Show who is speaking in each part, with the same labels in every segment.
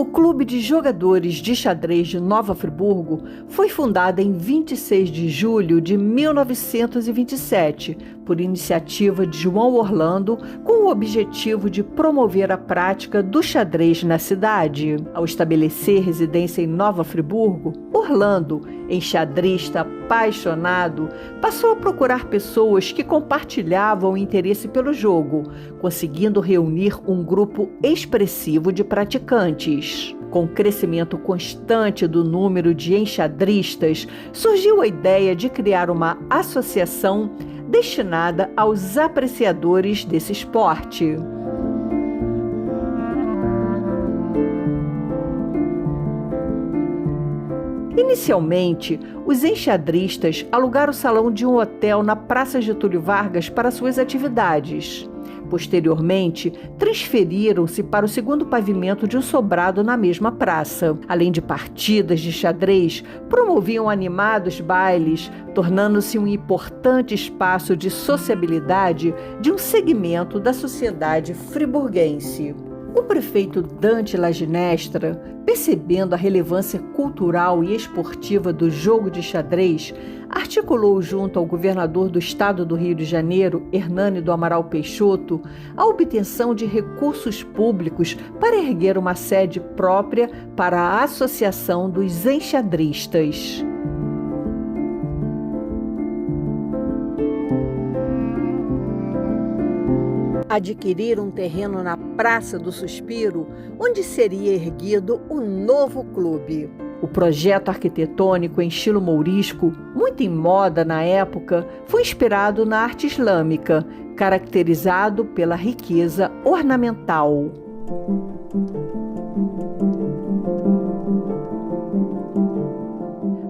Speaker 1: O Clube de Jogadores de Xadrez de Nova Friburgo foi fundado em 26 de julho de 1927 por iniciativa de João Orlando, com o objetivo de promover a prática do xadrez na cidade. Ao estabelecer residência em Nova Friburgo, Orlando, enxadrista apaixonado, passou a procurar pessoas que compartilhavam o interesse pelo jogo, conseguindo reunir um grupo expressivo de praticantes. Com o crescimento constante do número de enxadristas, surgiu a ideia de criar uma associação destinada aos apreciadores desse esporte. Inicialmente, os enxadristas alugaram o salão de um hotel na Praça Getúlio Vargas para suas atividades. Posteriormente, transferiram-se para o segundo pavimento de um sobrado na mesma praça. Além de partidas de xadrez, promoviam animados bailes, tornando-se um importante espaço de sociabilidade de um segmento da sociedade friburguense. O prefeito Dante Laginestra, percebendo a relevância cultural e esportiva do jogo de xadrez, articulou junto ao governador do estado do Rio de Janeiro, Hernani do Amaral Peixoto, a obtenção de recursos públicos para erguer uma sede própria para a Associação dos Enxadristas. Adquirir um terreno na Praça do Suspiro, onde seria erguido o novo clube. O projeto arquitetônico em estilo mourisco, muito em moda na época, foi inspirado na arte islâmica, caracterizado pela riqueza ornamental.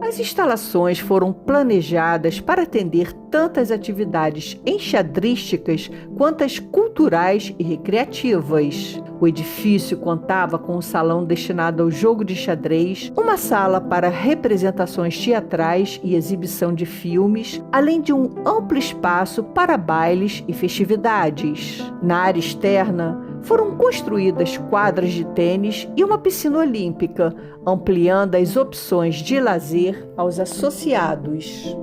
Speaker 1: As instalações foram planejadas para atender tantas atividades enxadrísticas quanto as culturais e recreativas. O edifício contava com um salão destinado ao jogo de xadrez, uma sala para representações teatrais e exibição de filmes, além de um amplo espaço para bailes e festividades. Na área externa, foram construídas quadras de tênis e uma piscina olímpica, ampliando as opções de lazer aos associados.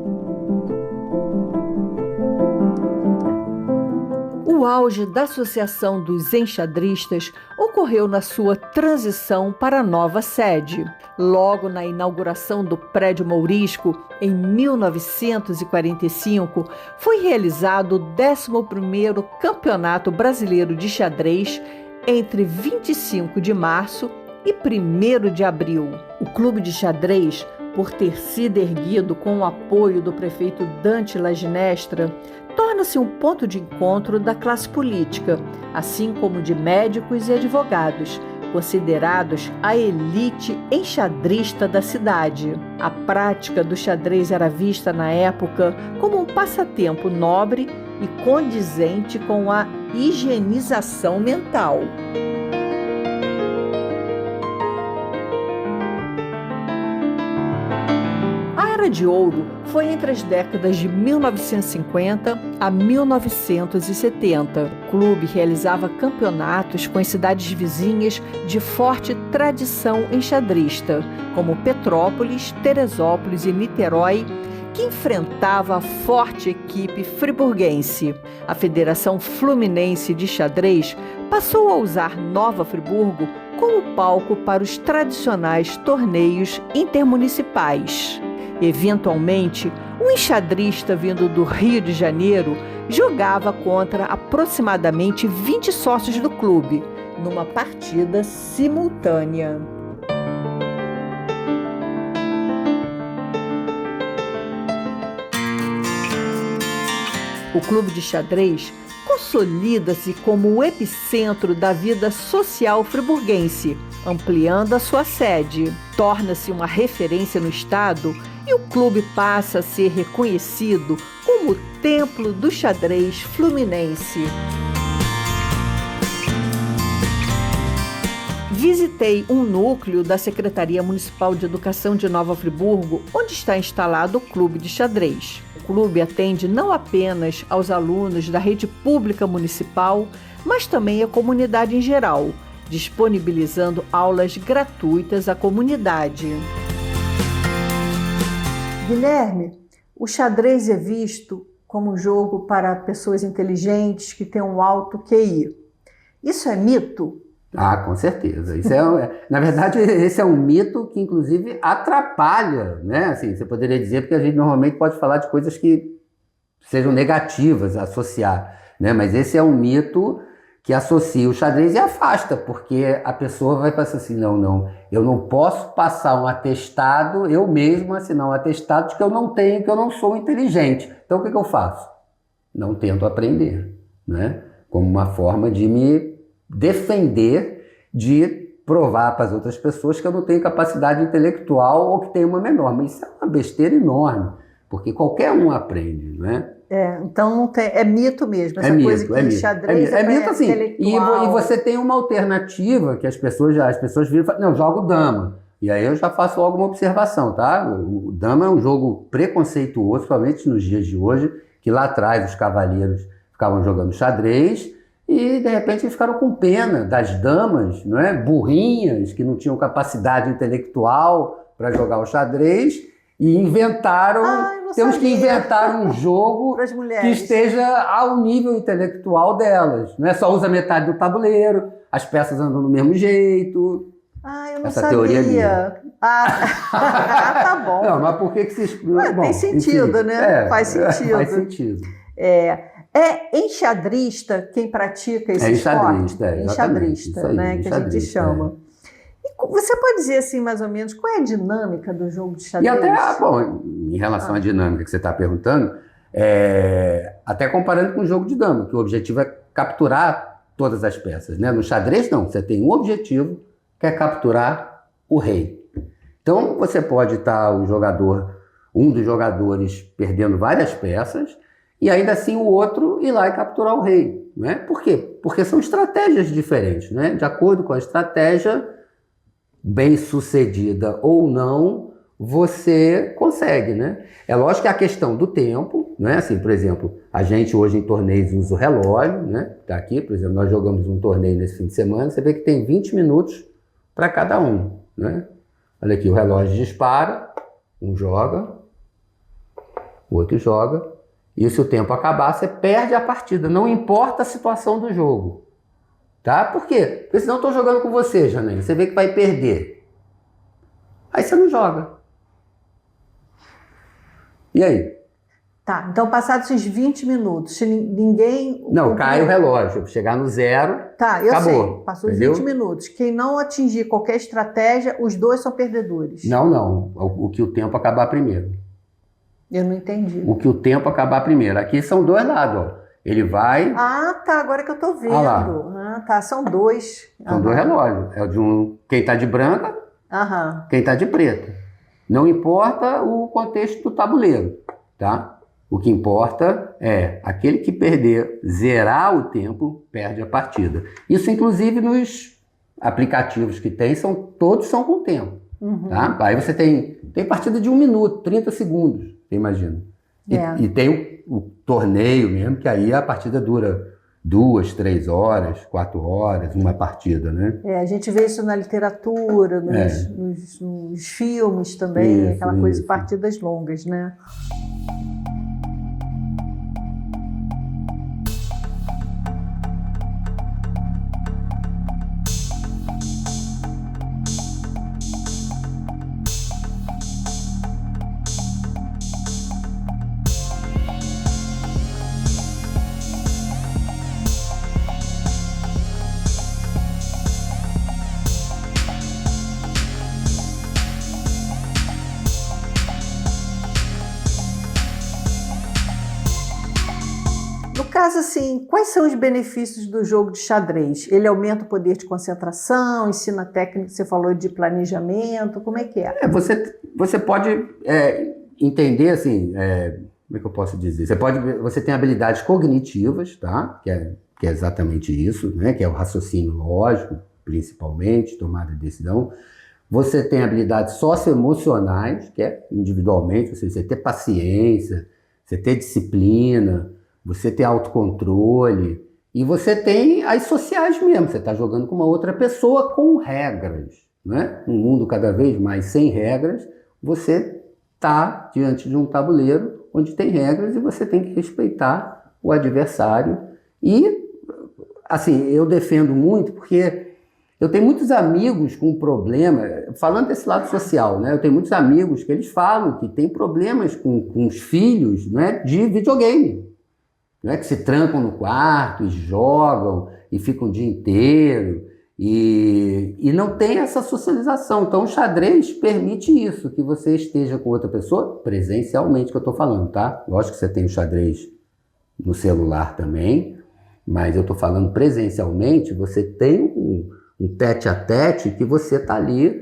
Speaker 1: O auge da Associação dos Enxadristas ocorreu na sua transição para a nova sede. Logo na inauguração do prédio mourisco, em 1945, foi realizado o 11º Campeonato Brasileiro de Xadrez entre 25 de março e 1º de abril. O clube de xadrez, por ter sido erguido com o apoio do prefeito Dante Laginestra, torna-se um ponto de encontro da classe política, assim como de médicos e advogados, considerados a elite enxadrista da cidade. A prática do xadrez era vista na época como um passatempo nobre e condizente com a higienização mental. A Era de Ouro foi entre as décadas de 1950 a 1970. O clube realizava campeonatos com as cidades vizinhas de forte tradição enxadrista, como Petrópolis, Teresópolis e Niterói, que enfrentava a forte equipe friburguense. A Federação Fluminense de Xadrez passou a usar Nova Friburgo como palco para os tradicionais torneios intermunicipais. Eventualmente, um enxadrista vindo do Rio de Janeiro jogava contra aproximadamente 20 sócios do clube, numa partida simultânea. O clube de xadrez consolida-se como o epicentro da vida social friburguense, ampliando a sua sede. Torna-se uma referência no estado e o clube passa a ser reconhecido como o Templo do Xadrez Fluminense. Visitei um núcleo da Secretaria Municipal de Educação de Nova Friburgo, onde está instalado o Clube de Xadrez. O clube atende não apenas aos alunos da rede pública municipal, mas também a comunidade em geral, disponibilizando aulas gratuitas à comunidade. Guilherme, o xadrez é visto como um jogo para pessoas inteligentes que têm um alto QI. Isso é mito?
Speaker 2: Ah, com certeza. Isso na verdade, esse é um mito que, inclusive, atrapalha, né? Assim, você poderia dizer, porque a gente normalmente pode falar de coisas que sejam negativas a associar, né? Mas esse é um mito que associa o xadrez e afasta, porque a pessoa vai pensar assim, não, eu não posso passar um atestado, eu mesmo assinar um atestado de que eu não tenho, que eu não sou inteligente. Então, o que eu faço? Não tento aprender, né? Como uma forma de me defender, de provar para as outras pessoas que eu não tenho capacidade intelectual ou que tenho uma menor. Mas isso é uma besteira enorme, porque qualquer um aprende, né?
Speaker 1: Então não tem, é mito mesmo, essa coisa que xadrez é
Speaker 2: mito assim.
Speaker 1: intelectual.
Speaker 2: E você tem uma alternativa que as pessoas viram e falam, não, jogo dama. E aí eu já faço logo uma observação, tá? O dama é um jogo preconceituoso, principalmente nos dias de hoje, que lá atrás os cavalheiros ficavam jogando xadrez e de repente ficaram com pena das damas, não é? Burrinhas, que não tinham capacidade intelectual para jogar o xadrez e inventaram, temos que inventar um jogo que esteja ao nível intelectual delas, não é? Só usa metade do tabuleiro, as peças andam do mesmo jeito.
Speaker 1: Eu não
Speaker 2: Essa
Speaker 1: sabia.
Speaker 2: Teoria minha.
Speaker 1: Tá bom.
Speaker 2: Não, mas por que se explica?
Speaker 1: Tem sentido, enfim, né? Faz sentido.
Speaker 2: Faz sentido.
Speaker 1: É enxadrista quem pratica esse esporte? Enxadrista, né? Que a gente chama. E você pode dizer assim, mais ou menos, qual é a dinâmica do jogo de xadrez?
Speaker 2: E até, bom, em relação à dinâmica que você está perguntando, até comparando com o jogo de dama, que o objetivo é capturar todas as peças, né? No xadrez, não. Você tem um objetivo, que é capturar o rei. Então, você pode estar um dos jogadores perdendo várias peças, e ainda assim o outro ir lá e capturar o rei, né? Por quê? Porque são estratégias diferentes, né? De acordo com a estratégia, bem sucedida ou não, você consegue, né? É lógico que a questão do tempo, né? Assim, por exemplo, a gente hoje em torneios usa o relógio, né? Tá aqui, por exemplo, nós jogamos um torneio nesse fim de semana, você vê que tem 20 minutos para cada um, né? Olha aqui, o relógio dispara, um joga, o outro joga, e se o tempo acabar, você perde a partida, não importa a situação do jogo. Tá? Por quê? Porque senão eu estou jogando com você, Janaína, você vê que vai perder. Aí você não joga. E aí?
Speaker 1: Tá, então passados esses 20 minutos, se ninguém...
Speaker 2: Não, cai o relógio, chegar no zero,
Speaker 1: tá, eu
Speaker 2: acabou.
Speaker 1: Sei, passou os 20 minutos. Quem não atingir qualquer estratégia, os dois são perdedores.
Speaker 2: Não, o que o tempo acabar primeiro.
Speaker 1: Eu não entendi.
Speaker 2: O que o tempo acabar primeiro. Aqui são dois lados, ó. Ele vai...
Speaker 1: tá, agora que eu tô vendo. Tá, são dois.
Speaker 2: São dois relógios. É o de quem tá de branca, quem tá de preta. Não importa o contexto do tabuleiro, tá? O que importa é aquele que perder, zerar o tempo, perde a partida. Isso, inclusive, nos aplicativos que tem, todos são com tempo. Tá? Aí você tem partida de 1 minuto, 30 segundos, você imagina. E tem o torneio mesmo, que aí a partida dura 2, 3 horas, 4 horas, uma partida, né?
Speaker 1: A gente vê isso na literatura, nos filmes também, aquela coisa de partidas longas, né? No caso, assim, quais são os benefícios do jogo de xadrez? Ele aumenta o poder de concentração, ensina técnica, você falou de planejamento, como é que é?
Speaker 2: Você pode entender, assim, como é que eu posso dizer? Você tem habilidades cognitivas, tá? Que é exatamente isso, né? Que é o raciocínio lógico, principalmente, tomada de decisão. Você tem habilidades socioemocionais, que é individualmente, ou seja, você ter paciência, você ter disciplina, você ter autocontrole E você tem as sociais mesmo, você está jogando com uma outra pessoa com regras, né? Um mundo cada vez mais sem regras, você está diante de um tabuleiro onde tem regras e você tem que respeitar o adversário. E, assim, eu defendo muito porque eu tenho muitos amigos com problema, falando desse lado social, né? Eu tenho muitos amigos que eles falam que tem problemas com os filhos, né, de videogame. Não é que se trancam no quarto e jogam e ficam o dia inteiro e não tem essa socialização. Então o xadrez permite isso, que você esteja com outra pessoa presencialmente, que eu estou falando, tá? Lógico que você tem o xadrez no celular também, mas eu estou falando presencialmente, você tem um tete-a-tete que você está ali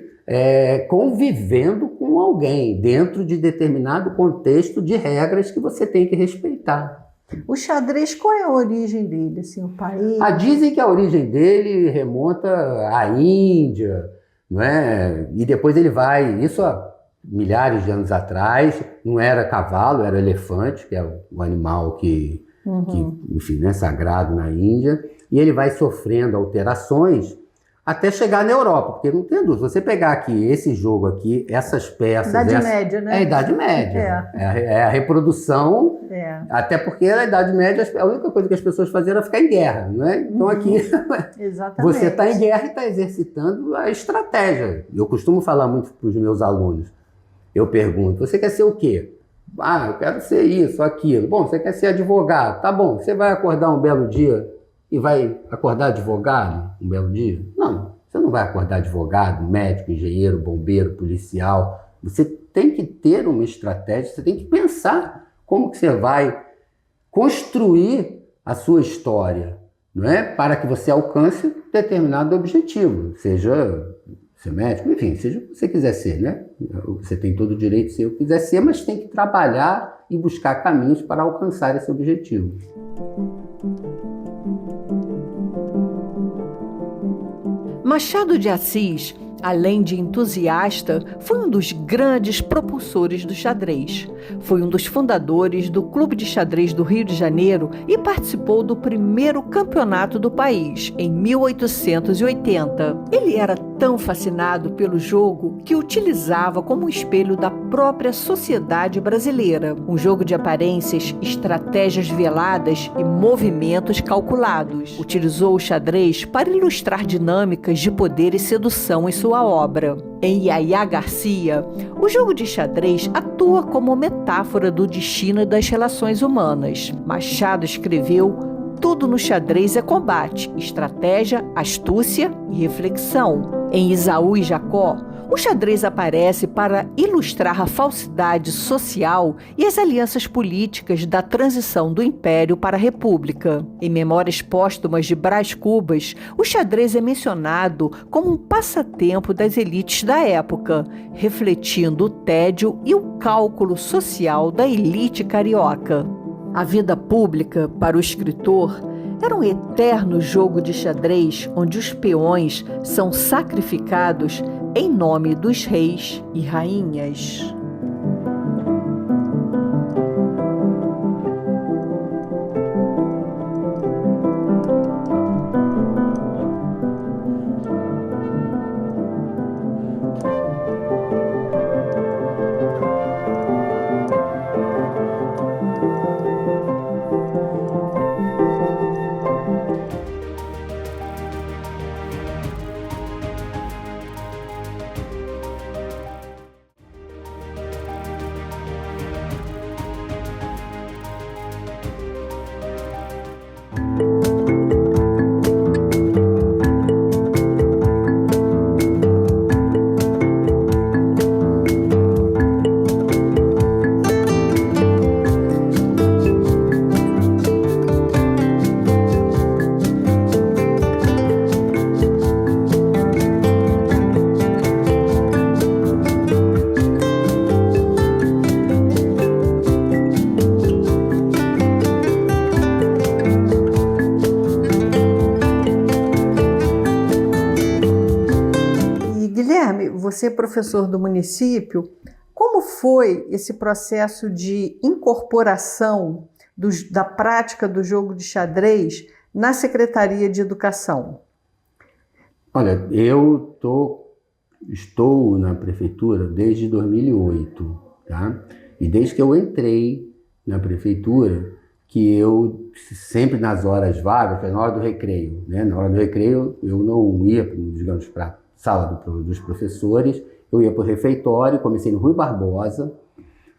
Speaker 2: convivendo com alguém dentro de determinado contexto de regras que você tem que respeitar.
Speaker 1: O xadrez, qual é a origem dele, assim, o país?
Speaker 2: Dizem que a origem dele remonta à Índia, não é? E depois ele vai, isso há milhares de anos atrás, não era cavalo, era elefante, que é o animal que enfim, né, sagrado na Índia, e ele vai sofrendo alterações até chegar na Europa, porque não tem dúvida, se você pegar aqui esse jogo aqui, essas peças...
Speaker 1: Idade Média, né?
Speaker 2: É a Idade Média, é a reprodução, até porque na Idade Média a única coisa que as pessoas faziam era ficar em guerra, não é? Então aqui você está em guerra e está exercitando a estratégia. Eu costumo falar muito para os meus alunos, eu pergunto, você quer ser o quê? Eu quero ser isso, aquilo. Bom, você quer ser advogado, tá bom, você vai acordar um belo dia e vai acordar advogado um belo dia? Não, você não vai acordar advogado, médico, engenheiro, bombeiro, policial. Você tem que ter uma estratégia, você tem que pensar como que você vai construir a sua história, não é? Para que você alcance determinado objetivo, seja ser médico, enfim, seja o que você quiser ser, né? Você tem todo o direito de ser o que quiser ser, mas tem que trabalhar e buscar caminhos para alcançar esse objetivo.
Speaker 1: Machado de Assis, além de entusiasta, foi um dos grandes propulsores do xadrez. Foi um dos fundadores do Clube de Xadrez do Rio de Janeiro e participou do primeiro campeonato do país, em 1880. Ele era tão fascinado pelo jogo que o utilizava como um espelho da própria sociedade brasileira. Um jogo de aparências, estratégias veladas e movimentos calculados. Utilizou o xadrez para ilustrar dinâmicas de poder e sedução em sua obra. Em Yaya Garcia, o jogo de xadrez atua como metáfora do destino e das relações humanas. Machado escreveu: tudo no xadrez é combate, estratégia, astúcia e reflexão. Em Esaú e Jacó, o xadrez aparece para ilustrar a falsidade social e as alianças políticas da transição do Império para a República. Em Memórias Póstumas de Brás Cubas, o xadrez é mencionado como um passatempo das elites da época, refletindo o tédio e o cálculo social da elite carioca. A vida pública, para o escritor, era um eterno jogo de xadrez onde os peões são sacrificados em nome dos reis e rainhas. Você é professor do município, como foi esse processo de incorporação da prática do jogo de xadrez na Secretaria de Educação?
Speaker 2: Olha, estou na prefeitura desde 2008, tá? E desde que eu entrei na prefeitura, que eu sempre nas horas vagas, na hora do recreio, né? Na hora do recreio eu não ia, digamos, para a sala dos professores, eu ia para o refeitório, comecei no Rui Barbosa,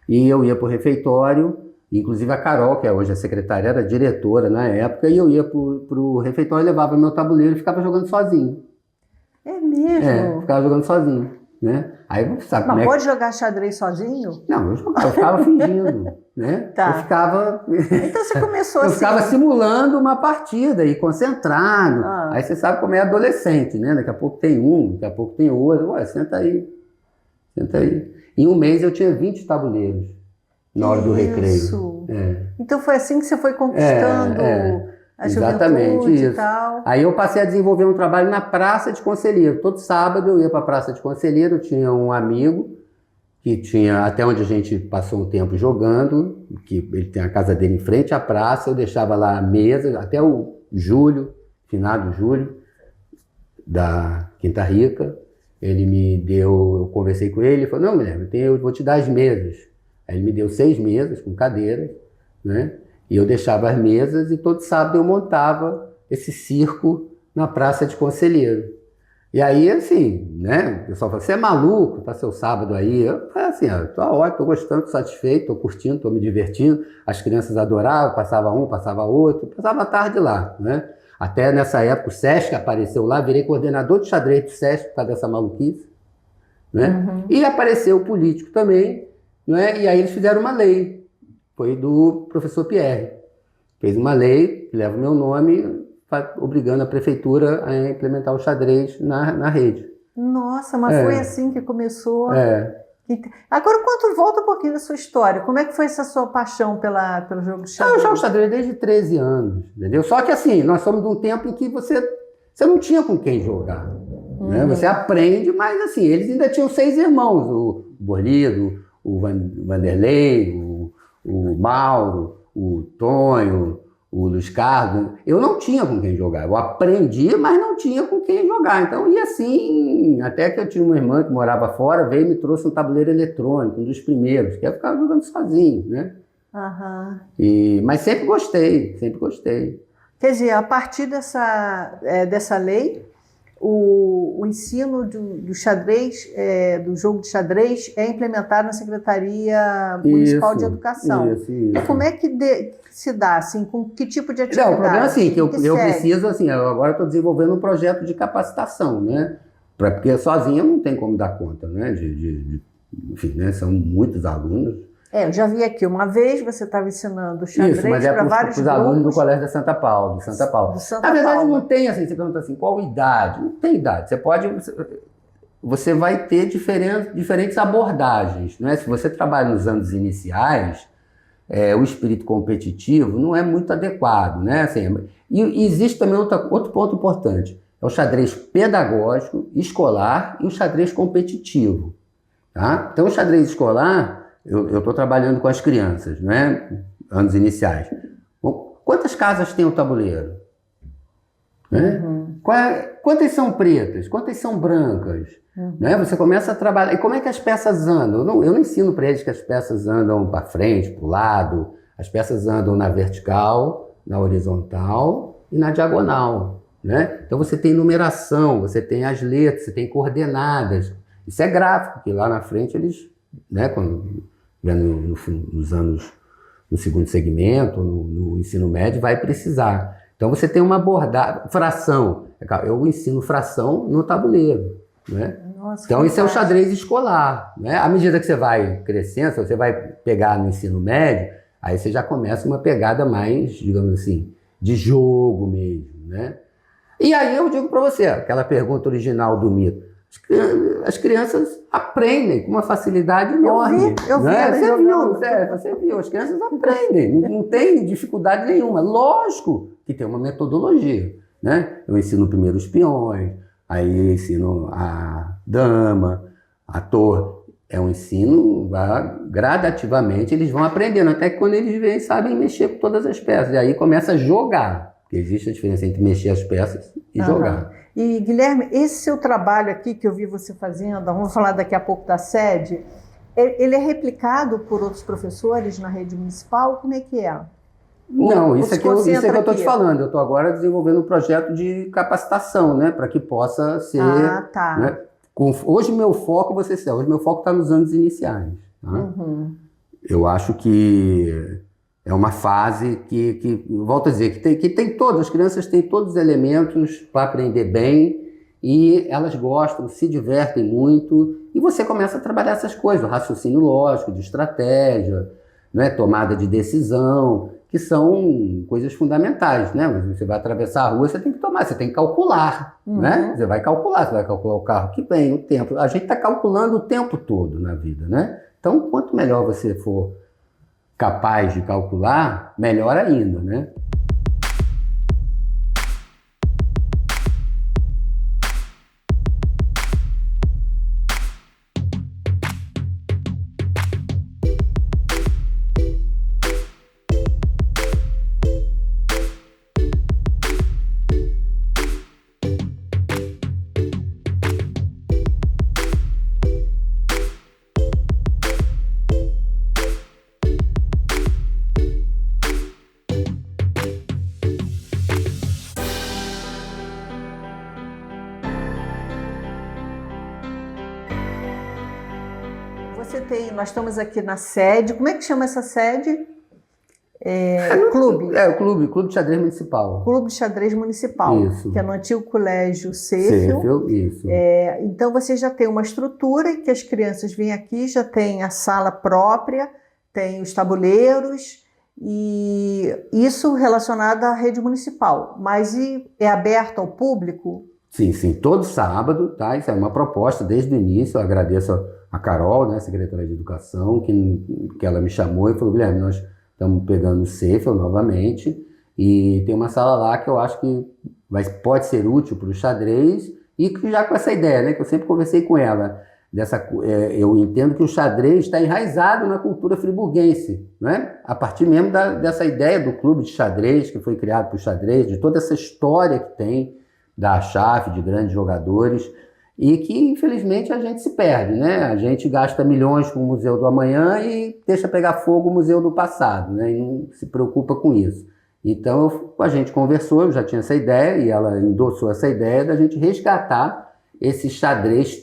Speaker 2: e eu ia para o refeitório, inclusive a Carol, que é hoje a secretária, era diretora na época, e eu ia para o refeitório, levava meu tabuleiro e ficava jogando sozinho.
Speaker 1: É mesmo?
Speaker 2: Ficava jogando sozinho, né? Aí você sabe
Speaker 1: Mas pode jogar xadrez sozinho?
Speaker 2: Não, eu ficava fingindo, né?
Speaker 1: Tá.
Speaker 2: Eu ficava...
Speaker 1: Então você começou assim...
Speaker 2: Eu ficava simulando uma partida e concentrado. Aí você sabe como é adolescente, né? Daqui a pouco tem um, daqui a pouco tem outro. Ué, senta aí. Em um mês eu tinha 20 tabuleiros na hora do recreio.
Speaker 1: Então foi assim que você foi conquistando a juventude e tal.
Speaker 2: Aí eu passei a desenvolver um trabalho na Praça de Conselheiro. Todo sábado eu ia para a Praça de Conselheiro, tinha um amigo que tinha, até onde a gente passou um tempo jogando, que ele tem a casa dele em frente à praça, eu deixava lá a mesa, até o Júlio, finado Júlio, da Quinta Rica, ele me deu, eu conversei com ele, ele falou, não, Guilherme, eu vou te dar as mesas. Aí ele me deu 6 mesas com cadeiras, né? E eu deixava as mesas e todo sábado eu montava esse circo na Praça de Conselheiro. E aí, assim, né? O pessoal fala, você é maluco, tá seu sábado aí? Eu falei assim, tô ótimo, tô gostando, tô satisfeito, tô curtindo, tô me divertindo. As crianças adoravam, passava um, passava outro, passava a tarde lá, né? Até nessa época o Sesc apareceu lá, virei coordenador de xadrez do Sesc por causa dessa maluquice, né? E apareceu o político também, né? E aí eles fizeram uma lei, foi do professor Pierre. Fez uma lei que leva o meu nome, obrigando a prefeitura a implementar o xadrez na rede.
Speaker 1: Nossa, mas foi assim que começou. Agora, volta um pouquinho da sua história. Como é que foi essa sua paixão pelo jogo de xadrez?
Speaker 2: Eu jogo xadrez desde 13 anos, entendeu? Só que assim, nós somos de um tempo em que você não tinha com quem jogar. Né? Você aprende, mas assim, eles ainda tinham 6 irmãos, o Borlido, o Vanderlei, o Mauro, o Tonho, o Luiz Carlos. Eu não tinha com quem jogar. Eu aprendi, mas não tinha com quem jogar. Então, e assim, até que eu tinha uma irmã que morava fora, veio e me trouxe um tabuleiro eletrônico, um dos primeiros, que eu ficava jogando sozinho, né? Mas sempre gostei.
Speaker 1: Quer dizer, a partir dessa lei, o ensino do xadrez, do jogo de xadrez, é implementado na Secretaria Municipal de Educação.
Speaker 2: Isso.
Speaker 1: E como é que se dá, assim, com que tipo de atividade?
Speaker 2: Não, o problema é assim, que eu preciso, assim, eu agora estou desenvolvendo um projeto de capacitação, né? Porque sozinho não tem como dar conta, né? Enfim, né? São muitos alunos.
Speaker 1: Eu já vi aqui, uma vez você estava ensinando xadrez para vários grupos.
Speaker 2: Alunos do Colégio da Santa Paula, Na verdade, não tem assim, você pergunta assim, qual idade? Não tem idade. Você vai ter diferentes abordagens, né? Se você trabalha nos anos iniciais, o espírito competitivo não é muito adequado, né? Assim, e existe também outro ponto importante, é o xadrez pedagógico, escolar e o xadrez competitivo, tá? Então, o xadrez escolar, eu estou trabalhando com as crianças, né? Anos iniciais. Bom, quantas casas tem o tabuleiro? Né? Quantas são pretas? Quantas são brancas? Né? Você começa a trabalhar. E como é que as peças andam? Eu não ensino para eles que as peças andam para frente, para o lado. As peças andam na vertical, na horizontal e na diagonal. Né? Então você tem numeração, você tem as letras, você tem coordenadas. Isso é gráfico, que lá na frente eles, né, quando nos anos, no segundo segmento, no ensino médio, vai precisar. Então você tem uma abordagem, fração. Eu ensino fração no tabuleiro. Né?
Speaker 1: Nossa,
Speaker 2: então isso é o xadrez escolar. Né? À medida que você vai crescendo, se você vai pegar no ensino médio, aí você já começa uma pegada mais, digamos assim, de jogo mesmo. Né? E aí eu digo para você, aquela pergunta original do mito, as crianças aprendem com uma facilidade enorme.
Speaker 1: Eu vi.
Speaker 2: Você viu, as crianças aprendem, não tem dificuldade nenhuma. Lógico que tem uma metodologia. Né? Eu ensino primeiro os peões, aí eu ensino a dama, a torre. É um ensino, gradativamente, eles vão aprendendo, até que quando eles sabem mexer com todas as peças. E aí começa a jogar. Porque existe a diferença entre mexer as peças e jogar.
Speaker 1: E, Guilherme, esse seu trabalho aqui que eu vi você fazendo, vamos falar daqui a pouco da sede, ele é replicado por outros professores na rede municipal? Como é que é?
Speaker 2: Não, isso é que eu estou te falando. Eu estou agora desenvolvendo um projeto de capacitação, né, para que possa ser... Né, hoje meu foco, hoje meu foco está nos anos iniciais. Tá? Eu acho que é uma fase que volto a dizer, que tem todas, as crianças têm todos os elementos para aprender bem e elas gostam, se divertem muito e você começa a trabalhar essas coisas, o raciocínio lógico, de estratégia, né, tomada de decisão, que são coisas fundamentais, né? Você vai atravessar a rua, você tem que calcular, né? Você vai calcular o carro que vem, o tempo. A gente está calculando o tempo todo na vida, né? Então, quanto melhor você for capaz de calcular, melhor ainda, né?
Speaker 1: Nós estamos aqui na sede. Como é que chama essa sede? Clube.
Speaker 2: O Clube de Xadrez Municipal.
Speaker 1: Clube de Xadrez Municipal.
Speaker 2: Isso.
Speaker 1: Que é no antigo colégio Cefel.
Speaker 2: Isso.
Speaker 1: Então você já tem uma estrutura que as crianças vêm aqui, já tem a sala própria, tem os tabuleiros e isso relacionado à rede municipal. Mas é aberto ao público?
Speaker 2: Sim, todo sábado, tá? Isso é uma proposta desde o início. Eu agradeço a Carol, né, secretária de Educação, que ela me chamou e falou: Guilherme, nós estamos pegando o Cefel novamente e tem uma sala lá que eu acho que pode ser útil para o xadrez e que já com essa ideia, né, que eu sempre conversei com ela, eu entendo que o xadrez está enraizado na cultura friburguense, né? A partir mesmo dessa ideia do clube de xadrez que foi criado para o xadrez, de toda essa história que tem da chave, de grandes jogadores, e que, infelizmente, a gente se perde, né? A gente gasta milhões com o Museu do Amanhã e deixa pegar fogo o Museu do Passado, né? E não se preocupa com isso. Então, a gente conversou, eu já tinha essa ideia, e ela endossou essa ideia da gente resgatar esse xadrez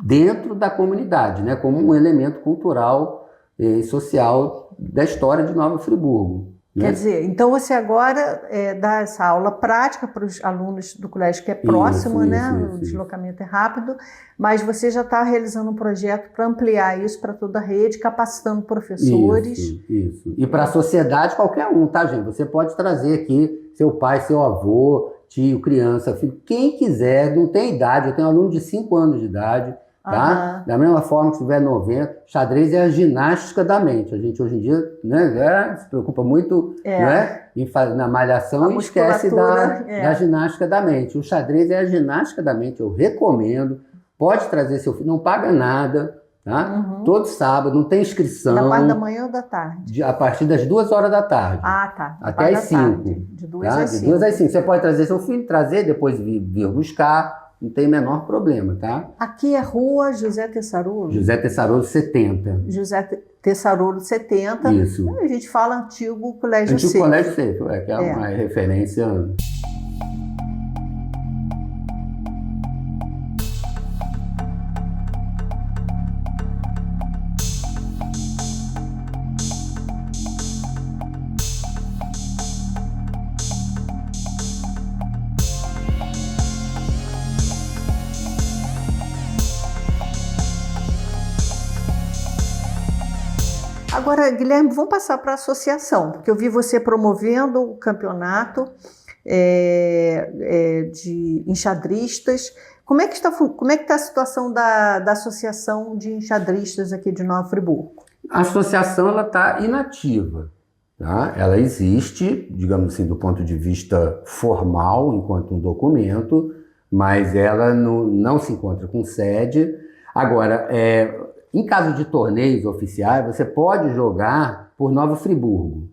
Speaker 2: dentro da comunidade, né? Como um elemento cultural e social da história de Nova Friburgo.
Speaker 1: Quer dizer, então você agora dá essa aula prática para os alunos do colégio que é próximo, o deslocamento é rápido, mas você já está realizando um projeto para ampliar isso para toda a rede, capacitando professores.
Speaker 2: Isso. E para a sociedade, qualquer um, tá, gente? Você pode trazer aqui seu pai, seu avô, tio, criança, filho, quem quiser, não tem idade. Eu tenho aluno de 5 anos de idade. Tá? Da mesma forma que se tiver 90, xadrez é a ginástica da mente. A gente hoje em dia, né, se preocupa muito né, na malhação e esquece da ginástica da mente. O xadrez é a ginástica da mente, eu recomendo. Pode trazer seu filho, não paga nada, tá? Todo sábado, não tem inscrição.
Speaker 1: Da parte da manhã ou da tarde?
Speaker 2: A partir das 2 horas da tarde.
Speaker 1: Tá.
Speaker 2: Até às 5.
Speaker 1: De 2 às 5.
Speaker 2: De 2 às 5. Você pode trazer seu filho, depois vir buscar. Não tem o menor problema, tá?
Speaker 1: Aqui é Rua José Tessarolo?
Speaker 2: José Tessarolo 70.
Speaker 1: José Tessarolo 70.
Speaker 2: Isso.
Speaker 1: A gente fala antigo colégio Cefel.
Speaker 2: Antigo colégio Cefel, que é uma referência...
Speaker 1: Agora, Guilherme, vamos passar para a associação, porque eu vi você promovendo o campeonato de enxadristas. Como é que está a situação da associação de enxadristas aqui de Nova Friburgo?
Speaker 2: A associação está inativa. Tá? Ela existe, digamos assim, do ponto de vista formal, enquanto um documento, mas ela não se encontra com sede. Agora, em caso de torneios oficiais, você pode jogar por Nova Friburgo.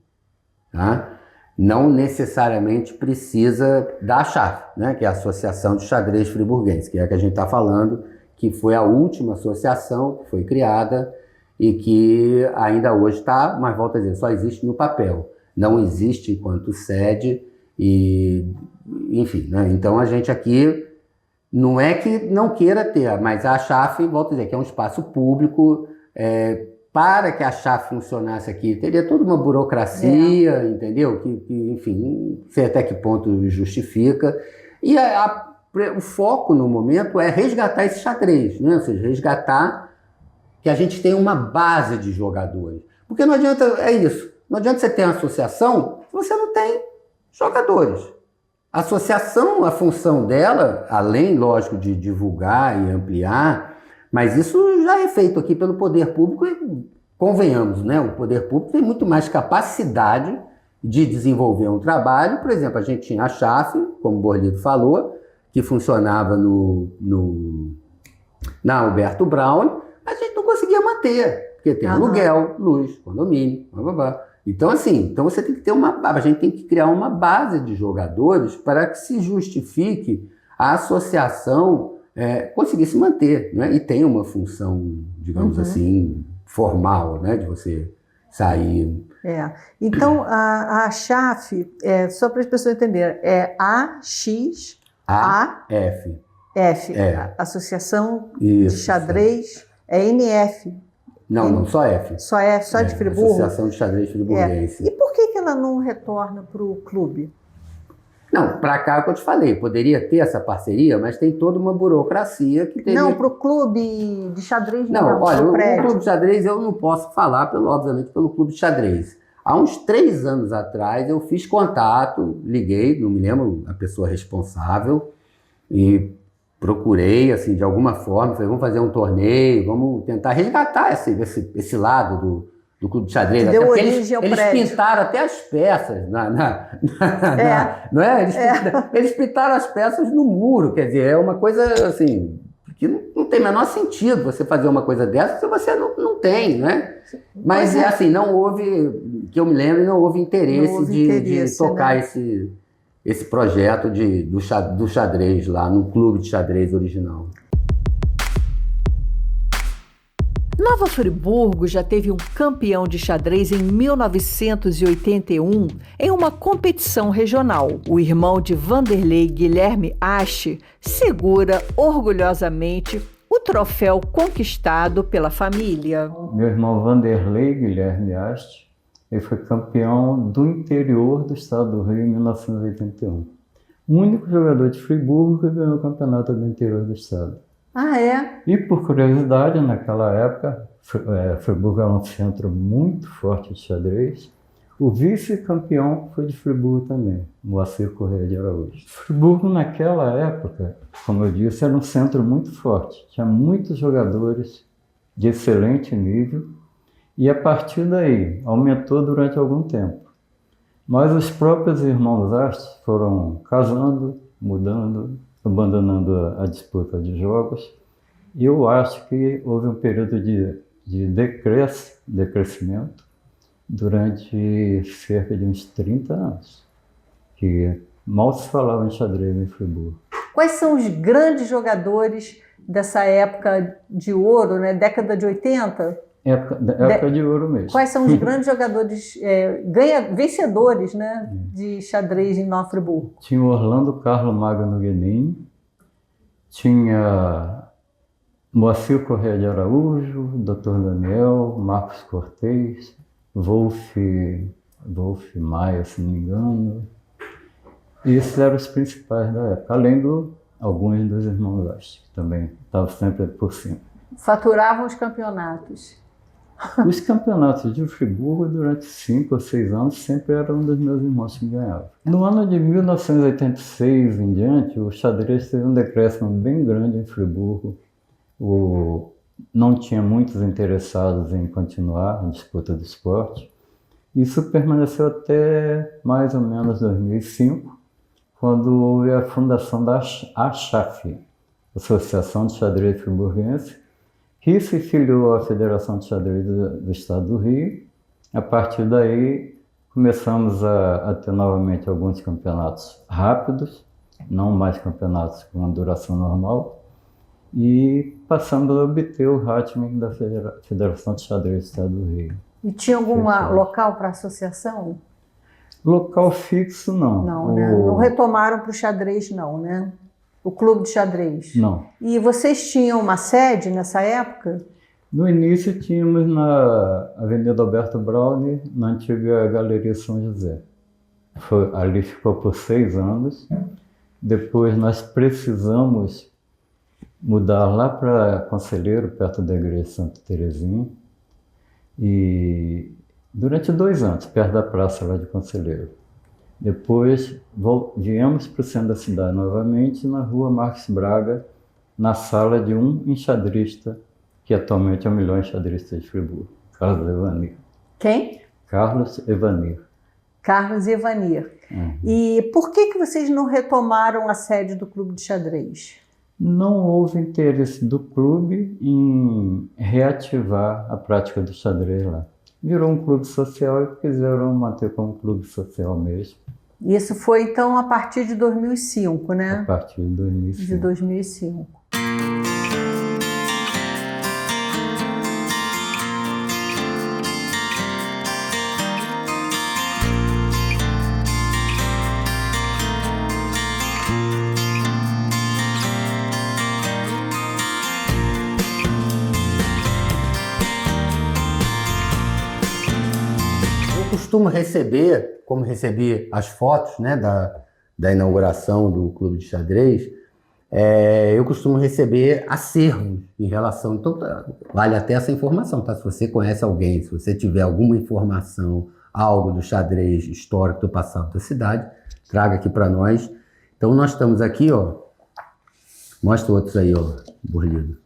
Speaker 2: Tá? não necessariamente precisa da ACHAF, né, que é a Associação de Xadrez Friburguense, que é a que a gente está falando, que foi a última associação que foi criada e que ainda hoje está, mas volto a dizer, só existe no papel, não existe enquanto sede, e, enfim, né, então a gente aqui não é que não queira ter, mas a ACHAF, volto a dizer, que é um espaço público, para que a ACHAF funcionasse aqui, teria toda uma burocracia, entendeu? Que, enfim, não sei até que ponto justifica. E o foco no momento é resgatar esse xadrez, né? Ou seja, resgatar que a gente tenha uma base de jogadores. Porque não adianta, é isso, não adianta você ter uma associação se você não tem jogadores. A associação, a função dela, além, lógico, de divulgar e ampliar, mas isso já é feito aqui pelo poder público e, convenhamos, né? O poder público tem muito mais capacidade de desenvolver um trabalho. Por exemplo, a gente tinha a ACHAF, como o Borlito falou, que funcionava na Alberto Braun, a gente não conseguia manter, porque tem aluguel, luz, condomínio, blá, blá, blá. Então, assim, então você tem que ter a gente tem que criar uma base de jogadores para que se justifique a associação conseguir se manter, né? E tem uma função, digamos assim, formal, né? De você sair.
Speaker 1: Então, a ACHAF, só para as pessoas entenderem, é AXAF. Associação de Xadrez, é NF.
Speaker 2: Não, só F.
Speaker 1: Só F, só de Friburgo?
Speaker 2: Associação de Xadrez Friburguense.
Speaker 1: E por que ela não retorna para o clube?
Speaker 2: Não, para cá é o que eu te falei, poderia ter essa parceria, mas tem toda uma burocracia que teria...
Speaker 1: Não, para o clube de xadrez
Speaker 2: não. Olha, o clube de xadrez eu não posso falar, obviamente, pelo clube de xadrez. Há uns 3 anos atrás eu fiz contato, liguei, não me lembro a pessoa responsável, e procurei, assim, de alguma forma, falei, vamos fazer um torneio, vamos tentar resgatar esse lado do clube de xadrez.
Speaker 1: Deu origem ao
Speaker 2: eles pintaram até as peças, não é? Eles pintaram as peças no muro, quer dizer, é uma coisa assim, que não tem o menor sentido você fazer uma coisa dessa se você não tem, né? Mas assim, não houve, que eu me lembro, não houve interesse de tocar, né, esse projeto do xadrez lá no clube de xadrez original.
Speaker 1: Nova Friburgo já teve um campeão de xadrez em 1981 em uma competição regional. O irmão de Vanderlei, Guilherme Ache, segura orgulhosamente o troféu conquistado pela família.
Speaker 3: Meu irmão Vanderlei Guilherme Ache, ele foi campeão do interior do estado do Rio em 1981. O único jogador de Friburgo que ganhou o campeonato do interior do estado.
Speaker 1: Ah, é?
Speaker 3: E por curiosidade, naquela época, Friburgo era um centro muito forte de xadrez. O vice-campeão foi de Friburgo também, Moacir Correia de Araújo. Friburgo, naquela época, como eu disse, era um centro muito forte. Tinha muitos jogadores de excelente nível e, a partir daí, aumentou durante algum tempo. Mas os próprios irmãos Ast foram casando, mudando, abandonando a disputa de jogos. E eu acho que houve um período de decrescimento durante cerca de uns 30 anos, que mal se falava em xadrez em Friburgo.
Speaker 1: Quais são os grandes jogadores dessa época de ouro, né? Década de 80?
Speaker 3: Época de ouro mesmo.
Speaker 1: Quais são os grandes jogadores, vencedores, né, de xadrez em Nova Friburgo?
Speaker 3: Tinha o Orlando Carlos Magno Guenin, tinha Moacir Correia de Araújo, Dr. Daniel, Marcos Cortez, Wolf Maia, se não me engano. E esses eram os principais da época, além alguns dos irmãos Ast, que também estavam sempre por cima.
Speaker 1: Faturavam os campeonatos.
Speaker 3: Os campeonatos de Friburgo, durante 5 ou 6 anos, sempre eram um dos meus irmãos que ganhavam. No ano de 1986 em diante, o xadrez teve um decréscimo bem grande em Friburgo. Não tinha muitos interessados em continuar a disputa do esporte. Isso permaneceu até mais ou menos 2005, quando houve a fundação da ACHAF, Associação de Xadrez Friburguense, que se filiou à Federação de Xadrez do Estado do Rio. A partir daí começamos a ter novamente alguns campeonatos rápidos, não mais campeonatos com uma duração normal, e passamos a obter o rating da Federação de Xadrez do Estado do Rio.
Speaker 4: E tinha algum local para associação?
Speaker 3: Local fixo, não.
Speaker 4: Não, né? Não retomaram para o xadrez, não, né? O clube de xadrez.
Speaker 3: Não.
Speaker 4: E vocês tinham uma sede nessa época?
Speaker 3: No início tínhamos na Avenida Alberto Browne, na antiga Galeria São José. Ali ficou por 6 anos. Depois nós precisamos mudar lá para Conselheiro, perto da Igreja Santa Terezinha. E durante 2 anos, perto da praça lá de Conselheiro. Depois viemos para o centro da cidade novamente, na rua Marques Braga, na sala de um enxadrista, que atualmente é o melhor enxadrista de Friburgo, Carlos Evanir.
Speaker 4: Quem?
Speaker 3: Carlos Evanir.
Speaker 4: Carlos Evanir. E por que vocês não retomaram a sede do clube de xadrez?
Speaker 3: Não houve interesse do clube em reativar a prática do xadrez lá. Virou um clube social e quiseram manter como clube social mesmo.
Speaker 4: Isso foi, então, a partir de 2005, né?
Speaker 3: A partir de 2005.
Speaker 4: De 2005.
Speaker 2: Costumo receber, como recebi as fotos, né, da inauguração do Clube de Xadrez, eu costumo receber acervos em relação... Então, vale até essa informação, tá? Se você conhece alguém, se você tiver alguma informação, algo do xadrez histórico do passado da cidade, traga aqui para nós. Então, nós estamos aqui, ó. Mostra outros aí, ó, Borlido.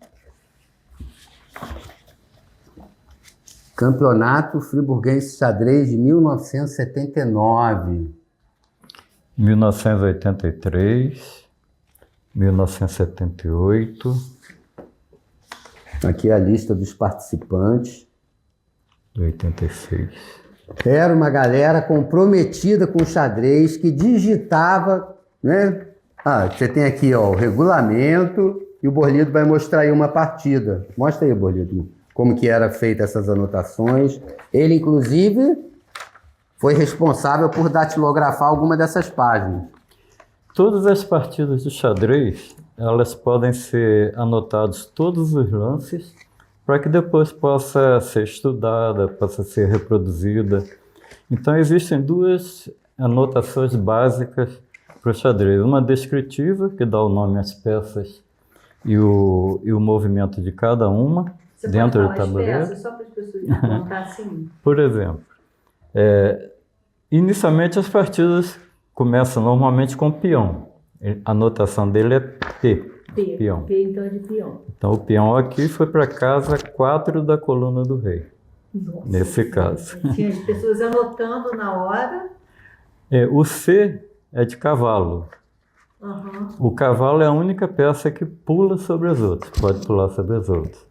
Speaker 2: Campeonato Friburguense Xadrez de 1979.
Speaker 3: 1983, 1978.
Speaker 2: Aqui é a lista dos participantes.
Speaker 3: 86.
Speaker 2: Era uma galera comprometida com o xadrez, que digitava, né? Você tem aqui, ó, o regulamento, e o Borlido vai mostrar aí uma partida. Mostra aí, Borlido, como que era feita essas anotações. Ele, inclusive, foi responsável por datilografar alguma dessas páginas.
Speaker 3: Todas as partidas de xadrez, elas podem ser anotados todos os lances, para que depois possa ser estudada, possa ser reproduzida. Então, existem 2 anotações básicas para o xadrez. Uma descritiva, que dá o nome às peças e o movimento de cada uma.
Speaker 4: Você
Speaker 3: dentro
Speaker 4: pode
Speaker 3: do
Speaker 4: falar
Speaker 3: tabuleiro.
Speaker 4: as peças, só para as pessoas contar assim?
Speaker 3: Por exemplo, inicialmente as partidas começam normalmente com peão. A anotação dele é P. Peão.
Speaker 4: P então é de peão.
Speaker 3: Então o peão aqui foi para casa 4 da coluna do rei.
Speaker 4: Nossa,
Speaker 3: nesse caso.
Speaker 4: Tinha as pessoas anotando na hora.
Speaker 3: O C é de cavalo.
Speaker 4: Uhum.
Speaker 3: O cavalo é a única peça que pula sobre as outras, pode pular sobre as outras.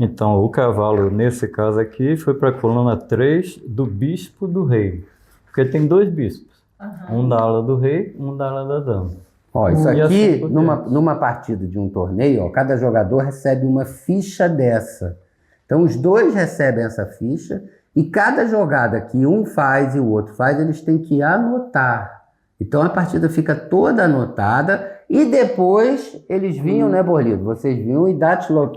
Speaker 3: Então, o cavalo, nesse caso aqui, foi para a coluna 3 do bispo do rei. Porque tem 2 bispos. Um da ala do rei, um da ala da dama.
Speaker 2: Ó, isso
Speaker 3: E
Speaker 2: aqui,
Speaker 3: assim por
Speaker 2: numa partida de um torneio, ó, cada jogador recebe uma ficha dessa. Então, os 2 recebem essa ficha e cada jogada que um faz e o outro faz, eles têm que anotar. Então, a partida fica toda anotada e depois eles vinham, né, Borlido? Vocês vinham e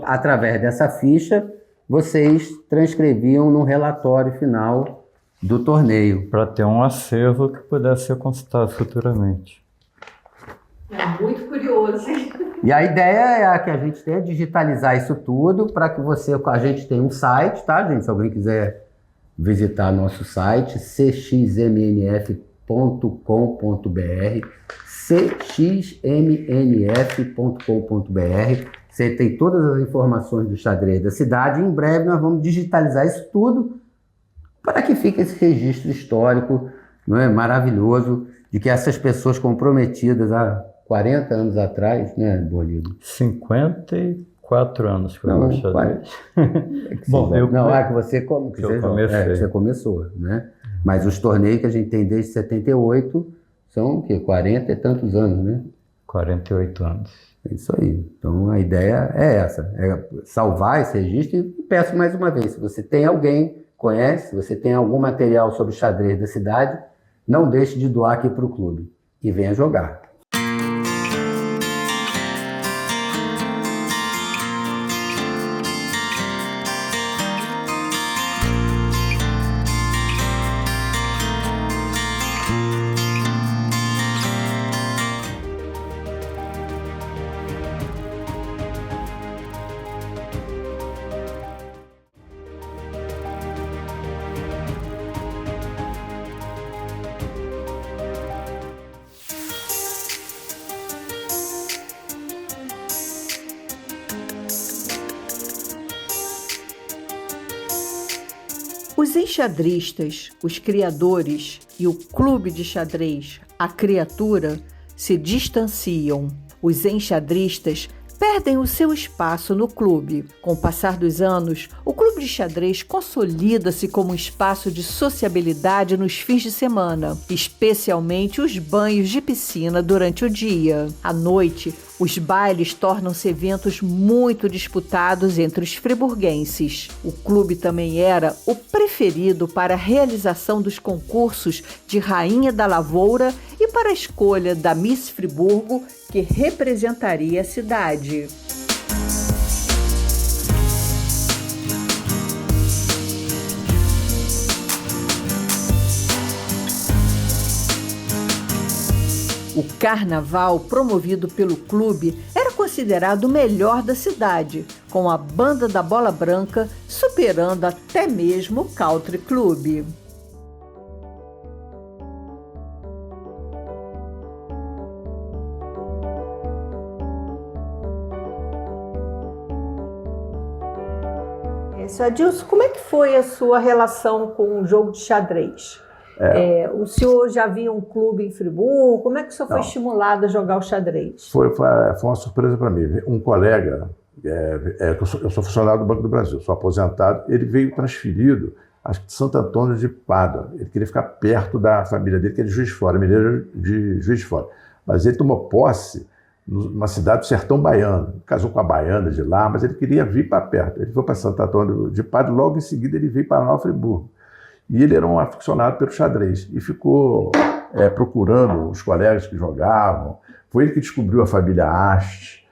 Speaker 2: através dessa ficha, vocês transcreviam no relatório final do torneio.
Speaker 3: Para ter um acervo que pudesse ser consultado futuramente.
Speaker 4: É muito curioso, hein?
Speaker 2: E a ideia é que a gente tenha digitalizar isso tudo para que a gente tenha um site, tá, gente? Se alguém quiser visitar nosso site, cxmnf.com.br, cxmnf.com.br. Você tem todas as informações do xadrez da cidade. Em breve nós vamos digitalizar isso tudo para que fique esse registro histórico, não é, maravilhoso, de que essas pessoas comprometidas há 40 anos atrás, né, Borlido?
Speaker 3: 54 anos que eu xadrez.
Speaker 2: Bom, que você começou, né? Mas os torneios que a gente tem desde 78 são o quê? 40 e tantos anos, né?
Speaker 3: 48 anos.
Speaker 2: É isso aí. Então a ideia é essa, é salvar esse registro e peço mais uma vez, se você tem alguém, conhece, se você tem algum material sobre xadrez da cidade, não deixe de doar aqui para o clube e venha jogar.
Speaker 1: Os enxadristas, os criadores e o clube de xadrez, a criatura, se distanciam. Os enxadristas perdem o seu espaço no clube. Com o passar dos anos, o clube de xadrez consolida-se como um espaço de sociabilidade nos fins de semana, especialmente os banhos de piscina durante o dia. À noite, os bailes tornam-se eventos muito disputados entre os friburguenses. O clube também era o preferido para a realização dos concursos de Rainha da Lavoura e para a escolha da Miss Friburgo, que representaria a cidade. O carnaval promovido pelo clube era considerado o melhor da cidade, com a banda da Bola Branca superando até mesmo o Country Club.
Speaker 4: Seu Adilson, como é que foi a sua relação com o jogo de xadrez? O senhor já via um clube em Friburgo? Como é que o senhor foi estimulado a jogar o xadrez?
Speaker 5: Foi uma surpresa para mim. Um colega, eu sou funcionário do Banco do Brasil, sou aposentado, ele veio transferido, acho que de Santo Antônio de Pádua. Ele queria ficar perto da família dele, que é de Juiz de Fora, mineiro de Juiz de Fora. Mas ele tomou posse numa cidade do sertão baiano, casou com a baiana de lá, mas ele queria vir para perto. Ele foi para Santo Antônio de Pádua, logo em seguida ele veio para Nova Friburgo. E ele era um aficionado pelo xadrez e ficou procurando os colegas que jogavam. Foi ele que descobriu a família Ast.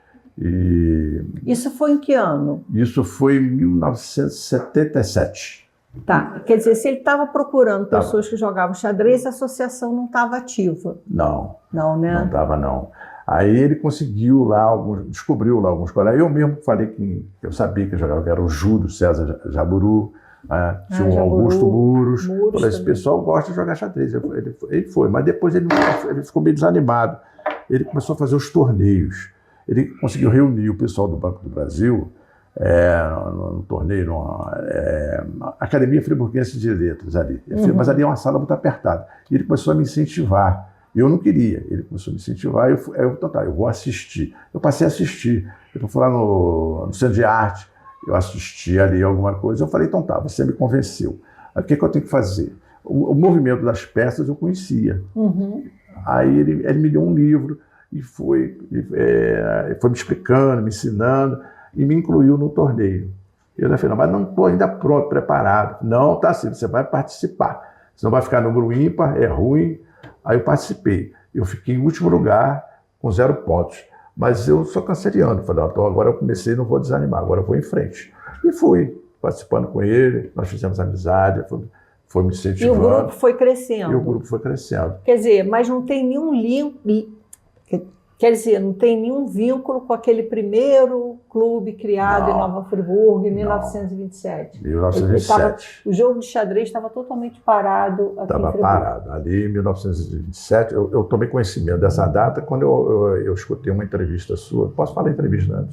Speaker 4: Isso foi em que ano?
Speaker 5: Isso foi em 1977.
Speaker 4: Tá, quer dizer, se ele estava procurando pessoas que jogavam xadrez, a associação não estava ativa.
Speaker 5: Não.
Speaker 4: Não, né?
Speaker 5: Não estava, não. Aí ele conseguiu lá, descobriu lá alguns colegas. Eu mesmo falei que eu sabia que jogava, que era o Júlio César Jaburu, tinha o Augusto Muros. Falei, esse pessoal gosta de jogar xadrez. Ele foi, mas depois ele ficou meio desanimado. Ele começou a fazer os torneios. Ele conseguiu reunir o pessoal do Banco do Brasil no torneio, na Academia Friburguense de Letras ali. Mas ali é uma sala muito apertada. E ele começou a me incentivar. Eu não queria, ele começou a me incentivar, eu vou assistir. Eu passei a assistir. Eu fui lá no Centro de Arte, eu assisti ali alguma coisa, eu falei, então tá, você me convenceu. Aí, o que eu tenho que fazer? O movimento das peças eu conhecia. Aí ele me deu um livro e foi me explicando, me ensinando e me incluiu no torneio. Eu falei, mas não estou ainda pronto, preparado. Não, tá assim, você vai participar. Senão vai ficar número ímpar, é ruim. Aí eu participei. Eu fiquei em último lugar com 0 pontos. Mas eu sou canceriano. Falei, então agora eu comecei, não vou desanimar, agora eu vou em frente. E fui, participando com ele, nós fizemos amizade, foi me incentivando.
Speaker 4: E o grupo foi crescendo.
Speaker 5: E o grupo foi crescendo.
Speaker 4: Quer dizer, mas não tem nenhum link, quer dizer, não tem nenhum vínculo com aquele primeiro clube criado em Nova Friburgo em 1927.
Speaker 5: 1927.
Speaker 4: O jogo de xadrez estava totalmente parado aqui em Friburgo.
Speaker 5: Estava parado. Ali em 1927, eu tomei conhecimento dessa data quando eu escutei uma entrevista sua. Posso falar entrevista, né?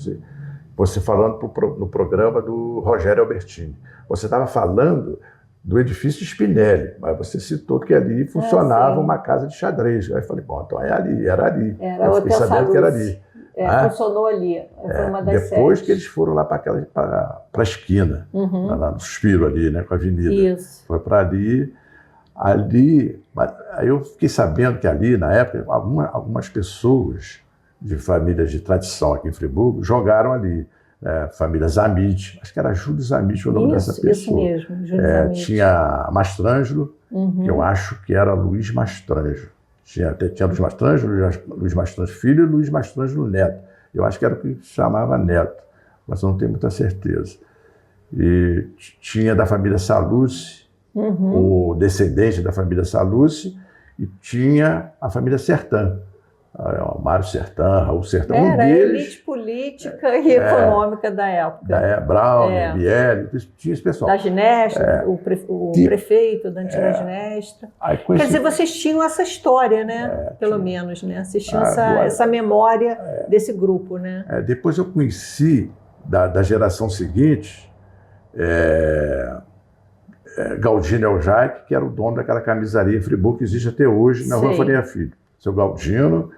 Speaker 5: Você falando no programa do Rogério Albertini. Você estava falando do edifício Spinelli, mas você citou que ali funcionava uma casa de xadrez. Aí eu falei, bom, então era ali.
Speaker 4: Eu fiquei sabendo
Speaker 5: que era ali.
Speaker 4: Funcionou ali, foi uma das
Speaker 5: depois
Speaker 4: sedes.
Speaker 5: que eles foram lá para a esquina, lá no Suspiro ali, né, com a avenida.
Speaker 4: Isso.
Speaker 5: Foi para ali, Ali, aí eu fiquei sabendo que ali, na época, algumas pessoas de famílias de tradição aqui em Friburgo jogaram ali. Família Zamit, acho que era Júlio Zamit o nome dessa pessoa.
Speaker 4: Isso mesmo, Júlio Zamit.
Speaker 5: Tinha Mastrangelo, que eu acho que era Luiz Mastrangelo. Tinha Luiz Mastrangelo, Luiz Mastrangelo filho e Luiz Mastrangelo neto. Eu acho que era o que chamava neto, mas eu não tenho muita certeza. E tinha da família Sallucci, o descendente da família Sallucci, e tinha a família Sertã. Mário Sertã, Raul Sertã.
Speaker 4: Era a elite política e econômica da época.
Speaker 5: Brown, Bielli, tinha esse pessoal.
Speaker 4: Da Ginestra, o prefeito da antiga Ginestra. Quer dizer, vocês tinham essa história, né? Pelo menos, né? Vocês tinham essa memória desse grupo, né?
Speaker 5: Depois eu conheci, da geração seguinte, Galdino Eljaic, que era o dono daquela camisaria em Friburgo, que existe até hoje, na Rua Faria Filho. Seu Galdino,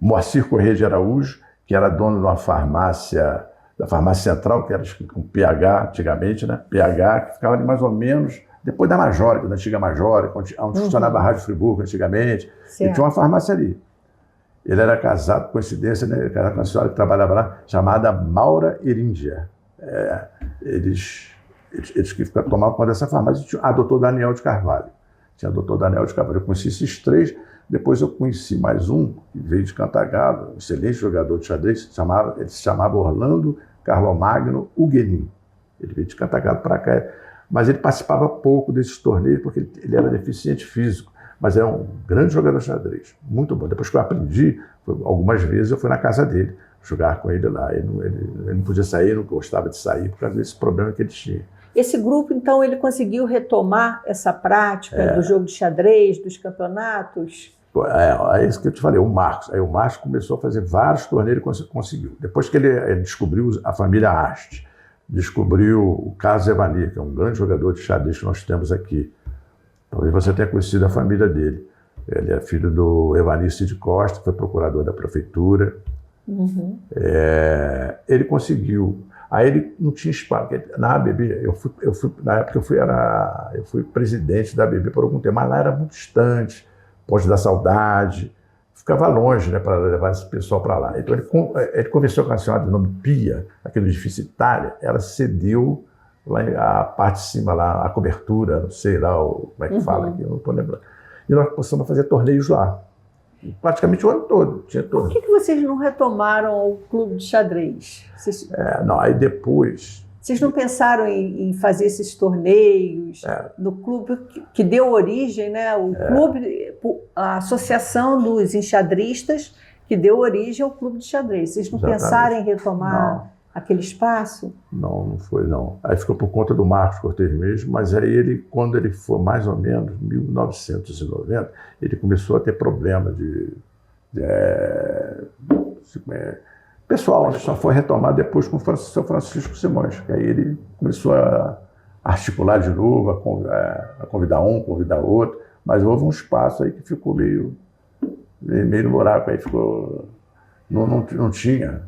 Speaker 5: Moacir Corrêa de Araújo, que era dono de uma farmácia, da farmácia central, que era com PH antigamente, né? PH, que ficava ali mais ou menos depois da Major, da antiga Major, onde funcionava a Rádio Friburgo antigamente. E tinha uma farmácia ali. Ele era casado, por coincidência, né? Casado com uma senhora que trabalhava lá, chamada Maura Eríndia. Eles que tomavam conta dessa farmácia. Tinha a doutor Daniel de Carvalho. Tinha o doutor Daniel de Carvalho. Eu conheci esses três. Depois eu conheci mais um, que veio de Cantagalo, um excelente jogador de xadrez, ele se chamava Orlando Carlomagno Huguenin. Ele veio de Cantagalo para cá, mas ele participava pouco desses torneios, porque ele era deficiente físico, mas era um grande jogador de xadrez, muito bom. Depois que eu aprendi, algumas vezes eu fui na casa dele, jogar com ele lá. Ele não podia sair, não gostava de sair, por causa desse problema que ele tinha.
Speaker 4: Esse grupo, então, ele conseguiu retomar essa prática do jogo de xadrez, dos campeonatos?
Speaker 5: É isso que eu te falei, o Marcos. Aí o Marcos começou a fazer vários torneios e conseguiu. Depois que ele descobriu a família Asti, descobriu o Carlos Evanir, que é um grande jogador de xadrez que nós temos aqui. Talvez você tenha conhecido a família dele. Ele é filho do Evanir Cid Costa, foi procurador da prefeitura. Ele conseguiu. Aí ele não tinha espaço. Na ABB, na época eu fui presidente da ABB por algum tempo, mas lá era muito distante, Ponte da Saudade, ficava longe, né, para levar esse pessoal para lá. Então ele conversou com a senhora de nome Pia, aquele edifício Itália, ela cedeu lá a parte de cima, lá, a cobertura, não sei lá como é que fala aqui, eu não estou lembrando. E nós começamos a fazer torneios lá. Praticamente o ano todo.
Speaker 4: Por que vocês não retomaram o clube de xadrez?
Speaker 5: Não, aí depois...
Speaker 4: Vocês não pensaram em fazer esses torneios no clube que deu origem, né? O clube, a associação dos enxadristas que deu origem ao clube de xadrez. Vocês não pensaram em retomar aquele espaço?
Speaker 5: Não foi não. Aí ficou por conta do Marcos Cortez mesmo, mas aí ele, quando ele foi mais ou menos 1990, ele começou a ter problema pessoal, só foi retomado depois com o seu Francisco Simões, que aí ele começou a articular de novo, a convidar um, convidar outro, mas houve um espaço aí que ficou meio no buraco, aí ficou, não tinha,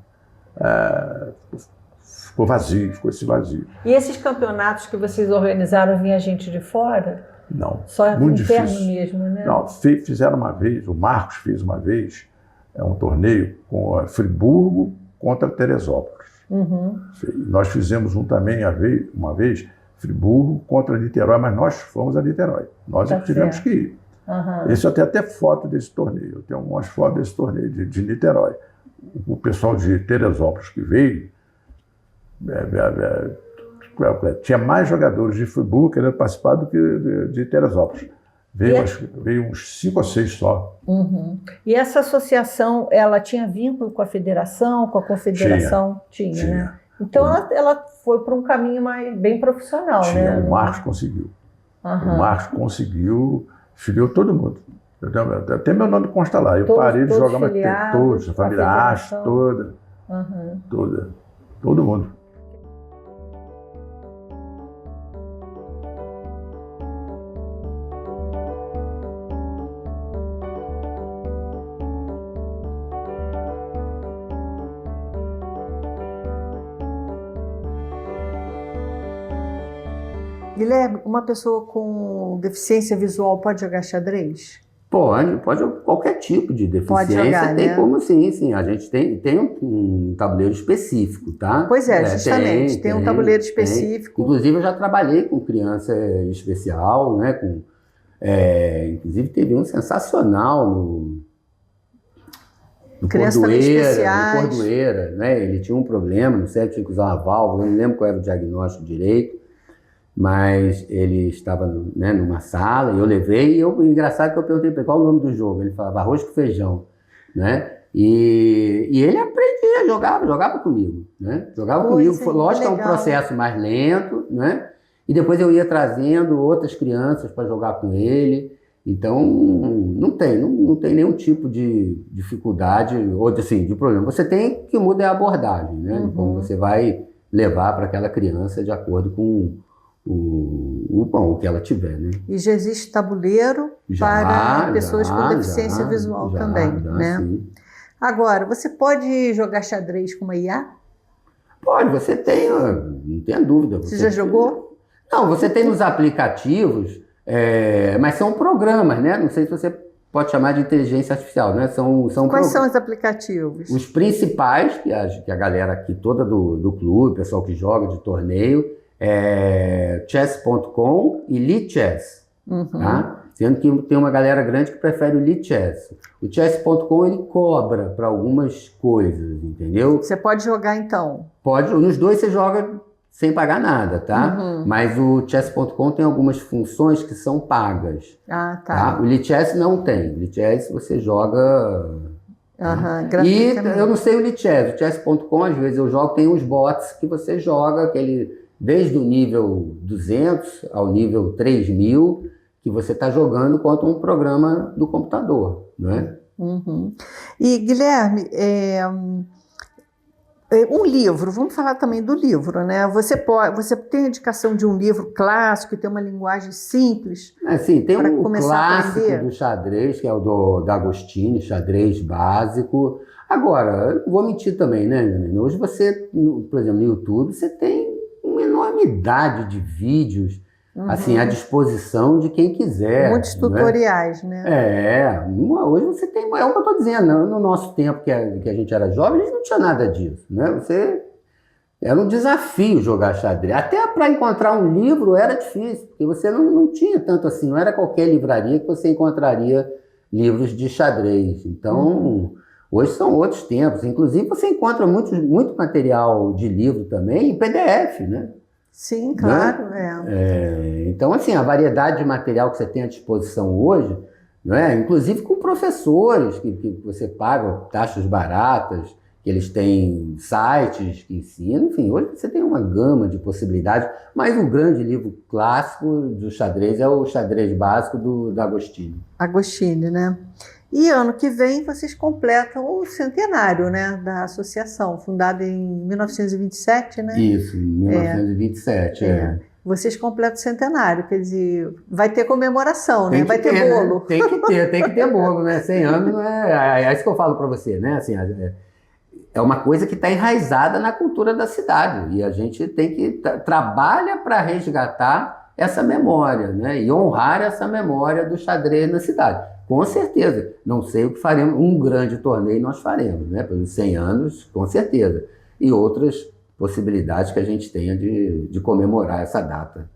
Speaker 5: ficou vazio, ficou esse vazio.
Speaker 4: E esses campeonatos que vocês organizaram, vinha gente de fora?
Speaker 5: Não,
Speaker 4: só
Speaker 5: muito
Speaker 4: interno
Speaker 5: difícil
Speaker 4: mesmo, né?
Speaker 5: Não, fizeram uma vez, o Marcos fez uma vez, um torneio com Friburgo contra Teresópolis. Nós fizemos também uma vez Friburgo contra Niterói, mas nós fomos a Niterói. Nós tivemos que ir. Esse eu tenho até foto desse torneio. Eu tenho umas fotos desse torneio de Niterói. O pessoal de Teresópolis que veio, tinha mais jogadores de Friburgo querendo participar do que de Teresópolis. Veio uns 5 ou 6 só.
Speaker 4: E essa associação, ela tinha vínculo com a federação, com a confederação? Tinha. Né? Então ela foi para um caminho bem profissional, né?
Speaker 5: O Marcos conseguiu. O Marcos conseguiu, filiou todo mundo. Até meu nome consta lá. Eu parei de jogar, mas todos, a família Asti, toda. Todo mundo.
Speaker 4: Guilherme, uma pessoa com deficiência visual pode jogar xadrez?
Speaker 2: Pode qualquer tipo de deficiência.
Speaker 4: Pode jogar,
Speaker 2: tem
Speaker 4: né?
Speaker 2: como sim. A gente tem um tabuleiro específico, tá?
Speaker 4: Pois é, justamente, tem um tabuleiro específico.
Speaker 2: Inclusive, eu já trabalhei com criança especial, né? Inclusive, teve um sensacional no
Speaker 4: Crianças também especiais.
Speaker 2: No Cordoeira, né? Ele tinha um problema, não sei, tinha que usar uma válvula, não lembro qual era o diagnóstico direito. Mas ele estava, né, numa sala e eu levei, engraçado que eu perguntei para ele qual o nome do jogo, ele falava arroz com feijão, né? E ele aprendia, jogava comigo, né? Jogava comigo, lógico que é um processo mais lento, né? E depois eu ia trazendo outras crianças para jogar com ele, então não tem nenhum tipo de dificuldade ou de problema. Você tem que mudar a abordagem, né? Como você vai levar para aquela criança de acordo com o que ela tiver, né?
Speaker 4: E já existe tabuleiro para pessoas com deficiência visual também, né?
Speaker 2: Sim.
Speaker 4: Agora, você pode jogar xadrez com uma IA?
Speaker 2: Pode, você tem, não tenha dúvida.
Speaker 4: Você já jogou?
Speaker 2: Não, você tem nos aplicativos, mas são programas, né? Não sei se você pode chamar de inteligência artificial, né?
Speaker 4: Quais são os aplicativos?
Speaker 2: Os principais, que a galera aqui toda do clube, o pessoal que joga de torneio, chess.com e Lichess, tá? Sendo que tem uma galera grande que prefere o Lichess. O chess.com ele cobra para algumas coisas, entendeu?
Speaker 4: Você pode jogar então?
Speaker 2: Pode, nos dois você joga sem pagar nada, tá? Mas o chess.com tem algumas funções que são pagas.
Speaker 4: Ah, tá.
Speaker 2: O Lichess não tem. O Lichess você joga... E eu não sei o Lichess. O chess.com às vezes eu jogo, tem uns bots que você joga, desde o nível 200 ao nível 3000, que você está jogando contra um programa do computador, não é?
Speaker 4: E, Guilherme, um livro, vamos falar também do livro, né? Você tem a indicação de um livro clássico, que tem uma linguagem simples?
Speaker 2: Sim, tem um
Speaker 4: clássico
Speaker 2: do xadrez, que é o do Agostini, Xadrez Básico. Agora, eu não vou mentir também, né, Janine? Hoje você, por exemplo, no YouTube, você tem uma enormidade de vídeos assim, à disposição de quem quiser.
Speaker 4: Muitos tutoriais, né?
Speaker 2: Hoje você tem, é o que eu estou dizendo, no nosso tempo que a gente era jovem, a gente não tinha nada disso, né? Era um desafio jogar xadrez. Até para encontrar um livro era difícil, porque você não tinha tanto assim, não era qualquer livraria que você encontraria livros de xadrez. Então, hoje são outros tempos. Inclusive, você encontra muito material de livro também em PDF, né?
Speaker 4: Sim, claro.
Speaker 2: Então, assim, a variedade de material que você tem à disposição hoje, né? Inclusive com professores que você paga taxas baratas, que eles têm sites que ensinam, enfim, hoje você tem uma gama de possibilidades, mas o grande livro clássico do xadrez é o Xadrez Básico do Agostini.
Speaker 4: Agostini, né? E ano que vem vocês completam o centenário, né, da associação, fundada em 1927, né?
Speaker 2: Isso, em 1927,
Speaker 4: Vocês completam o centenário, quer dizer, vai ter comemoração, né? Vai ter bolo.
Speaker 2: Né? Tem que ter bolo, né? 100 anos é isso que eu falo para você, né? Assim, é uma coisa que está enraizada na cultura da cidade e a gente tem que trabalha para resgatar essa memória, né? E honrar essa memória do xadrez na cidade. Com certeza. Não sei o que faremos. Um grande torneio nós faremos, né? Pelos 100 anos, com certeza. E outras possibilidades que a gente tenha de comemorar essa data.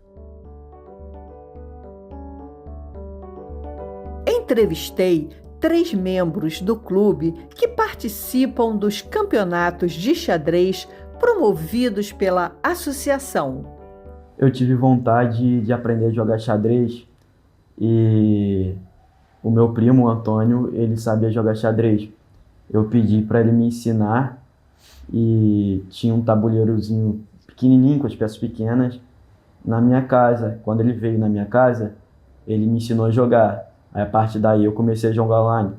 Speaker 1: Entrevistei 3 membros do clube que participam dos campeonatos de xadrez promovidos pela associação.
Speaker 6: Eu tive vontade de aprender a jogar xadrez e o meu primo, o Antônio, ele sabia jogar xadrez. Eu pedi para ele me ensinar e tinha um tabuleirozinho pequenininho, com as peças pequenas, na minha casa. Quando ele veio na minha casa, ele me ensinou a jogar. Aí, a partir daí, eu comecei a jogar online.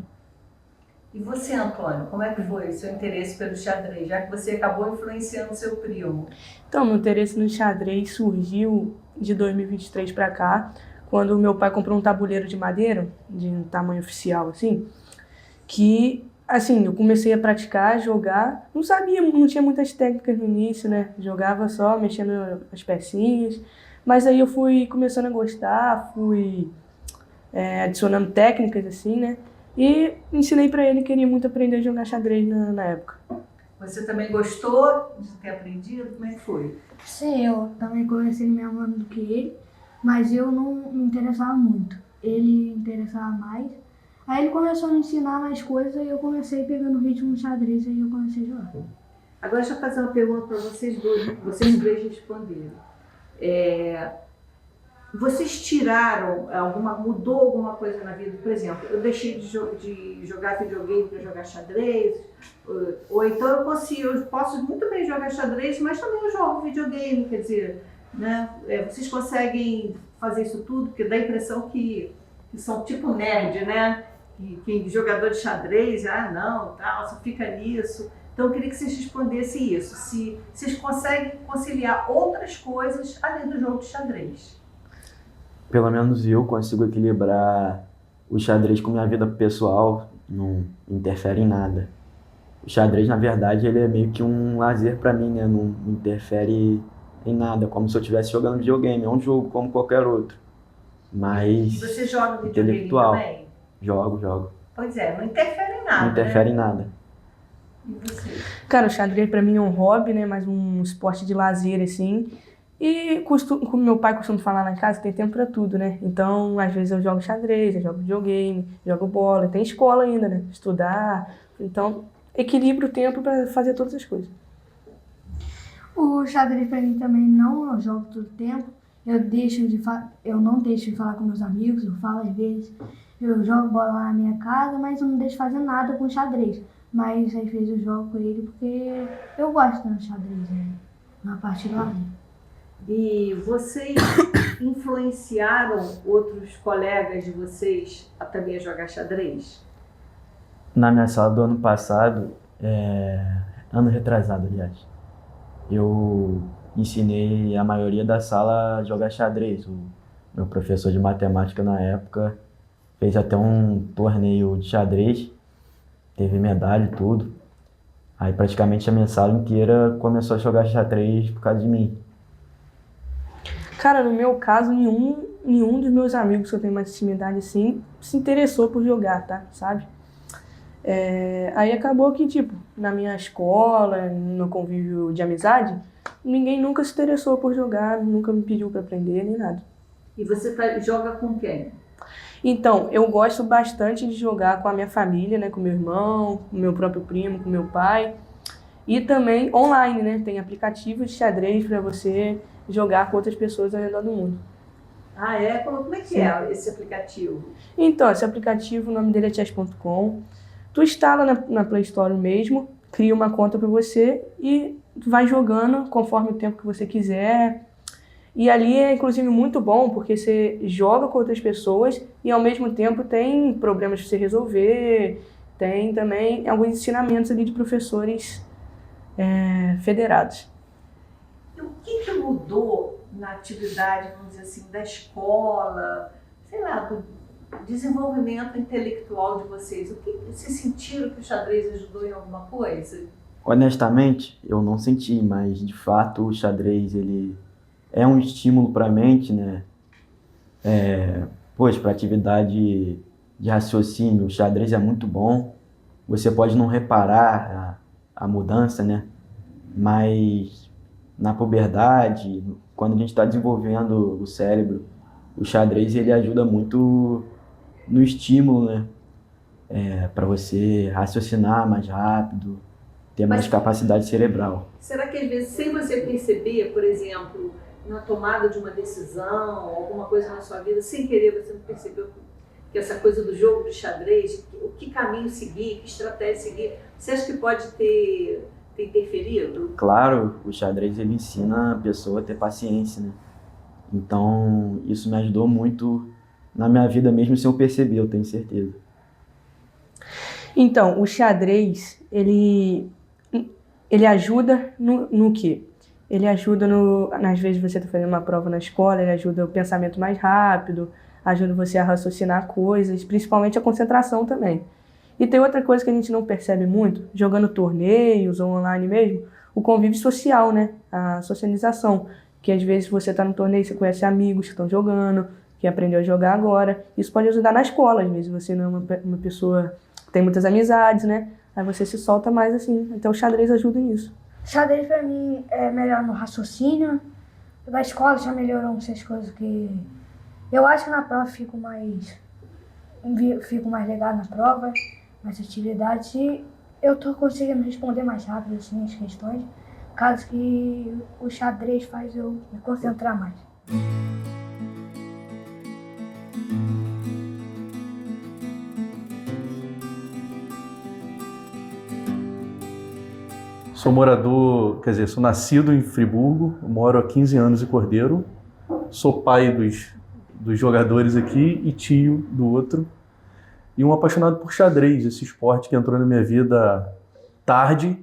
Speaker 4: E você, Antônio, como é que foi o seu interesse pelo xadrez, já que você acabou influenciando o seu primo?
Speaker 7: Então, meu interesse no xadrez surgiu de 2023 para cá, quando meu pai comprou um tabuleiro de madeira, de um tamanho oficial, assim, que, assim, eu comecei a praticar, jogar, não tinha muitas técnicas no início, né? Jogava só, mexendo as pecinhas, Mas aí eu fui começando a gostar, fui adicionando técnicas assim, né? E ensinei para ele, queria muito aprender a jogar xadrez na época.
Speaker 4: Você também gostou de ter aprendido? Como é que foi?
Speaker 8: Sim, eu também comecei me amando do que ele, mas eu não me interessava muito. Ele interessava mais. Aí ele começou a me ensinar mais coisas e eu comecei pegando o ritmo no xadrez e eu comecei a jogar.
Speaker 4: Agora deixa eu fazer uma pergunta para vocês dois responderem. Vocês tiraram mudou alguma coisa na vida? Por exemplo, eu deixei de jogar videogame para jogar xadrez, ou então eu posso muito bem jogar xadrez, mas também eu jogo videogame, quer dizer, né? Vocês conseguem fazer isso tudo, porque dá a impressão que são tipo nerd, né? Que jogador de xadrez, não, tal, só fica nisso. Então eu queria que vocês respondessem isso, se vocês conseguem conciliar outras coisas além do jogo de xadrez.
Speaker 6: Pelo menos eu consigo equilibrar o xadrez com minha vida pessoal, não interfere em nada. O xadrez, na verdade, ele é meio que um lazer para mim, né? Não interfere em nada, como se eu estivesse jogando videogame. É um jogo como qualquer outro, mas
Speaker 4: Você joga videogame
Speaker 6: intelectual.
Speaker 4: também?
Speaker 6: Jogo.
Speaker 4: Pois é, não interfere em nada,
Speaker 6: Não interfere
Speaker 4: né?
Speaker 6: em nada.
Speaker 4: E você?
Speaker 7: Cara, o xadrez pra mim é um hobby, né? Mais um esporte de lazer, assim. E como meu pai costuma falar lá em casa, tem tempo pra tudo, né? Então, às vezes eu jogo xadrez, eu jogo videogame, jogo bola, tem escola ainda, né? Estudar. Então, equilibro o tempo pra fazer todas as coisas.
Speaker 8: O xadrez pra mim também não eu jogo todo tempo. Eu não deixo de falar com meus amigos, eu falo às vezes. Eu jogo bola lá na minha casa, mas eu não deixo fazer nada com xadrez. Mas às vezes eu jogo com ele porque eu gosto do xadrez, né? Na parte do lado.
Speaker 4: E vocês influenciaram outros colegas de vocês a também jogar xadrez?
Speaker 6: Na minha sala do ano passado, ano retrasado, aliás, eu ensinei a maioria da sala a jogar xadrez. O meu professor de matemática na época fez até um torneio de xadrez, teve medalha e tudo. Aí praticamente a minha sala inteira começou a jogar xadrez por causa de mim.
Speaker 7: Cara, no meu caso, nenhum dos meus amigos que eu tenho mais intimidade assim se interessou por jogar, tá? Sabe? Aí acabou que, tipo, na minha escola, no convívio de amizade, ninguém nunca se interessou por jogar, nunca me pediu pra aprender, nem nada.
Speaker 4: E você joga com quem?
Speaker 7: Então, eu gosto bastante de jogar com a minha família, né? Com meu irmão, com meu próprio primo, com meu pai. E também online, né? Tem aplicativos de xadrez para você jogar com outras pessoas ao redor do mundo.
Speaker 4: Ah, é? Como é que é esse aplicativo?
Speaker 7: Então, esse aplicativo, o nome dele é chess.com. Tu instala na Play Store mesmo, cria uma conta para você e vai jogando conforme o tempo que você quiser. E ali é, inclusive, muito bom, porque você joga com outras pessoas e, ao mesmo tempo, tem problemas para você resolver. Tem também alguns ensinamentos ali de professores federados.
Speaker 4: E o que mudou na atividade, vamos dizer assim, da escola, sei lá, do desenvolvimento intelectual de vocês? O que vocês sentiram que o xadrez ajudou em alguma coisa?
Speaker 6: Honestamente, eu não senti, mas de fato o xadrez ele é um estímulo para a mente, né? Para atividade de raciocínio, o xadrez é muito bom. Você pode não reparar a mudança, né? Mas na puberdade, quando a gente está desenvolvendo o cérebro, o xadrez ele ajuda muito no estímulo, né? Para você raciocinar mais rápido, ter mais capacidade cerebral.
Speaker 4: Será que às vezes, sem você perceber, por exemplo, na tomada de uma decisão, alguma coisa na sua vida, sem querer você não percebeu que essa coisa do jogo de xadrez, o que caminho seguir, que estratégia seguir, você acha que pode ter interferido?
Speaker 6: Claro, o xadrez ele ensina a pessoa a ter paciência, né? Então, isso me ajudou muito na minha vida, mesmo sem eu perceber, eu tenho certeza.
Speaker 7: Então, o xadrez, ele ajuda no quê? Ele ajuda às vezes você está fazendo uma prova na escola, ele ajuda o pensamento mais rápido, ajuda você a raciocinar coisas, principalmente a concentração também. E tem outra coisa que a gente não percebe muito, jogando torneios ou online mesmo, o convívio social, né? A socialização. que às vezes você está no torneio, você conhece amigos que estão jogando, que aprendeu a jogar agora. Isso pode ajudar na escola, às vezes você não é uma pessoa que tem muitas amizades, né? Aí você se solta mais assim. Então o xadrez ajuda nisso.
Speaker 8: Xadrez pra mim é melhor no raciocínio. Da escola já melhorou essas coisas que... Eu acho que na prova fico mais ligado na prova, nas atividades, e eu tô conseguindo responder mais rápido assim, as questões, caso que o xadrez faz eu me concentrar mais.
Speaker 9: Sou morador, quer dizer, sou nascido em Friburgo, moro há 15 anos em Cordeiro, sou pai dos jogadores aqui e tio do outro, e um apaixonado por xadrez, esse esporte que entrou na minha vida tarde,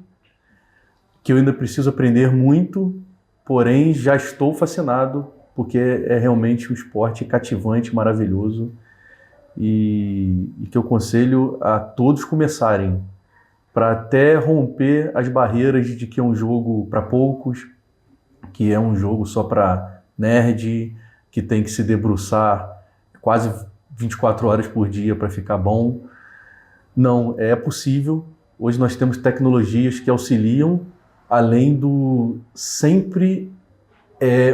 Speaker 9: que eu ainda preciso aprender muito, porém já estou fascinado, porque é realmente um esporte cativante, maravilhoso, e que eu aconselho a todos começarem, para até romper as barreiras de que é um jogo para poucos, que é um jogo só para nerd, que tem que se debruçar quase 24 horas por dia para ficar bom. Não, é possível. Hoje nós temos tecnologias que auxiliam, além do sempre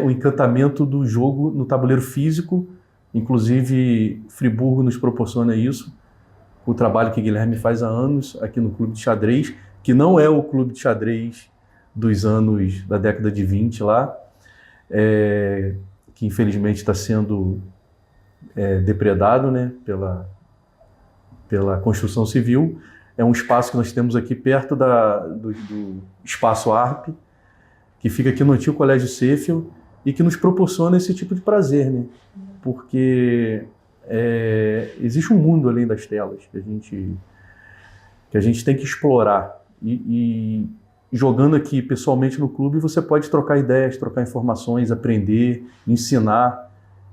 Speaker 9: o encantamento do jogo no tabuleiro físico. Inclusive, Friburgo nos proporciona isso. O trabalho que Guilherme faz há anos aqui no Clube de Xadrez, que não é o Clube de Xadrez dos anos da década de 20 lá, que infelizmente está sendo depredado, né, pela construção civil. É um espaço que nós temos aqui perto do Espaço ARP, que fica aqui no antigo Colégio Sheffield e que nos proporciona esse tipo de prazer, né? Porque existe um mundo além das telas que a gente tem que explorar. E jogando aqui pessoalmente no clube, você pode trocar ideias, trocar informações, aprender, ensinar.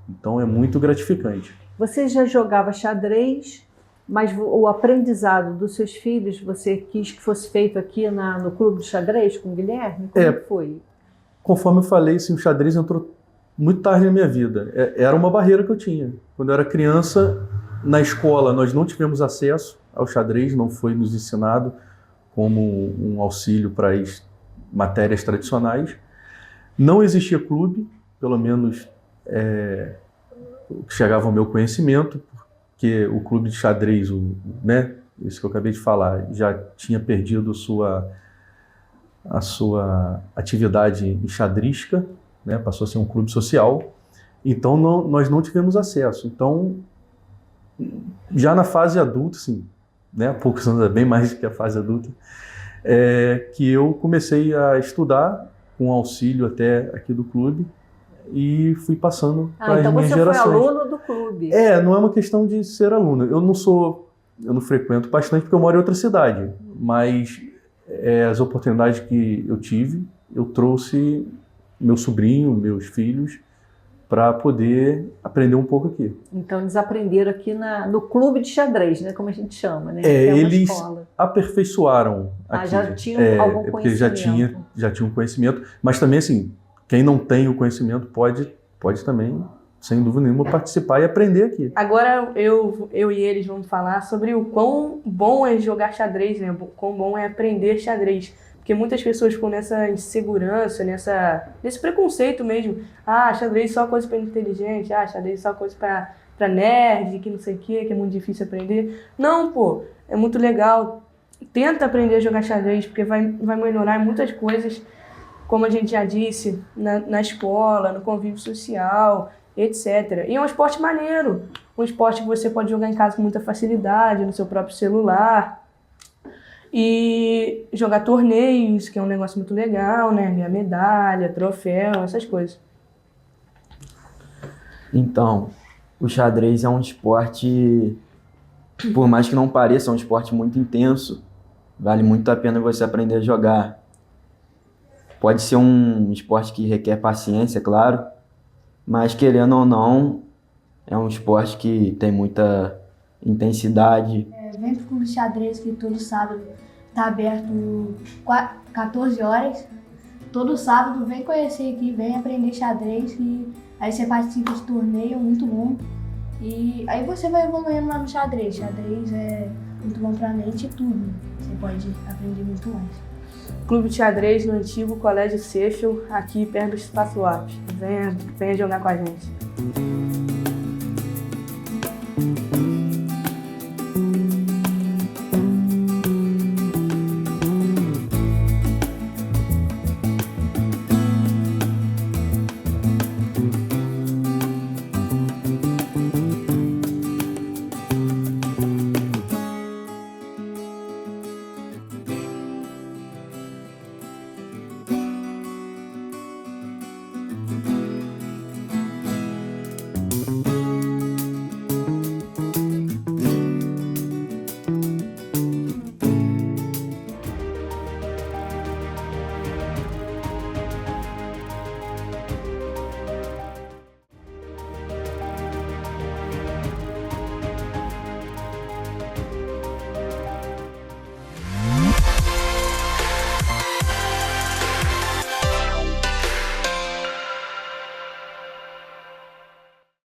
Speaker 9: Então é muito gratificante.
Speaker 4: Você já jogava xadrez, mas o aprendizado dos seus filhos, você quis que fosse feito aqui no Clube de Xadrez com o Guilherme? Como foi?
Speaker 9: Conforme eu falei, assim, o xadrez entrou muito tarde na minha vida. Era uma barreira que eu tinha. Quando eu era criança, na escola, nós não tivemos acesso ao xadrez, não foi nos ensinado como um auxílio para as matérias tradicionais. Não existia clube, pelo menos que chegava ao meu conhecimento, porque o clube de xadrez, né, isso que eu acabei de falar, já tinha perdido a sua atividade enxadrística, né, passou a ser um clube social, então nós não tivemos acesso. Então, já na fase adulta, assim, né, há poucos anos, bem mais do que a fase adulta, que eu comecei a estudar, com auxílio até aqui do clube, e fui passando para as minhas gerações.
Speaker 4: Então você foi aluno do clube?
Speaker 9: Não é uma questão de ser aluno. Eu não frequento bastante porque eu moro em outra cidade, mas as oportunidades que eu tive, eu trouxe meu sobrinho, meus filhos, para poder aprender um pouco aqui.
Speaker 4: Então eles aprenderam aqui no clube de xadrez, né, como a gente chama, né?
Speaker 9: Eles aperfeiçoaram aqui.
Speaker 4: Já tinham algum conhecimento.
Speaker 9: Porque já tinham conhecimento, mas também assim, quem não tem o conhecimento pode também, sem dúvida nenhuma, participar e aprender aqui.
Speaker 7: Agora eu e eles vamos falar sobre o quão bom é jogar xadrez, né? O quão bom é aprender xadrez. Porque muitas pessoas ficam nessa insegurança, nesse preconceito mesmo. Xadrez só coisa para inteligente, xadrez só coisa para nerd, que não sei o que é muito difícil aprender. Não, pô, é muito legal. Tenta aprender a jogar xadrez, porque vai melhorar em muitas coisas, como a gente já disse, na escola, no convívio social, etc. E é um esporte maneiro, um esporte que você pode jogar em casa com muita facilidade, no seu próprio celular. E jogar torneios, que é um negócio muito legal, né? Ganhar medalha, troféu, essas coisas.
Speaker 6: Então, o xadrez é um esporte, por mais que não pareça, é um esporte muito intenso. Vale muito a pena você aprender a jogar. Pode ser um esporte que requer paciência, claro, mas querendo ou não, é um esporte que tem muita intensidade.
Speaker 8: Vem pro Clube de Xadrez, que todo sábado está aberto 14 horas. todo sábado vem conhecer aqui, vem aprender xadrez, e aí você participa de torneio, muito bom. E aí você vai evoluindo lá no xadrez. Xadrez é muito bom pra mente e tudo. Você pode aprender muito mais.
Speaker 7: Clube de xadrez no antigo Colégio Seyfield, aqui perto do Espaço Lopes. Venha jogar com a gente.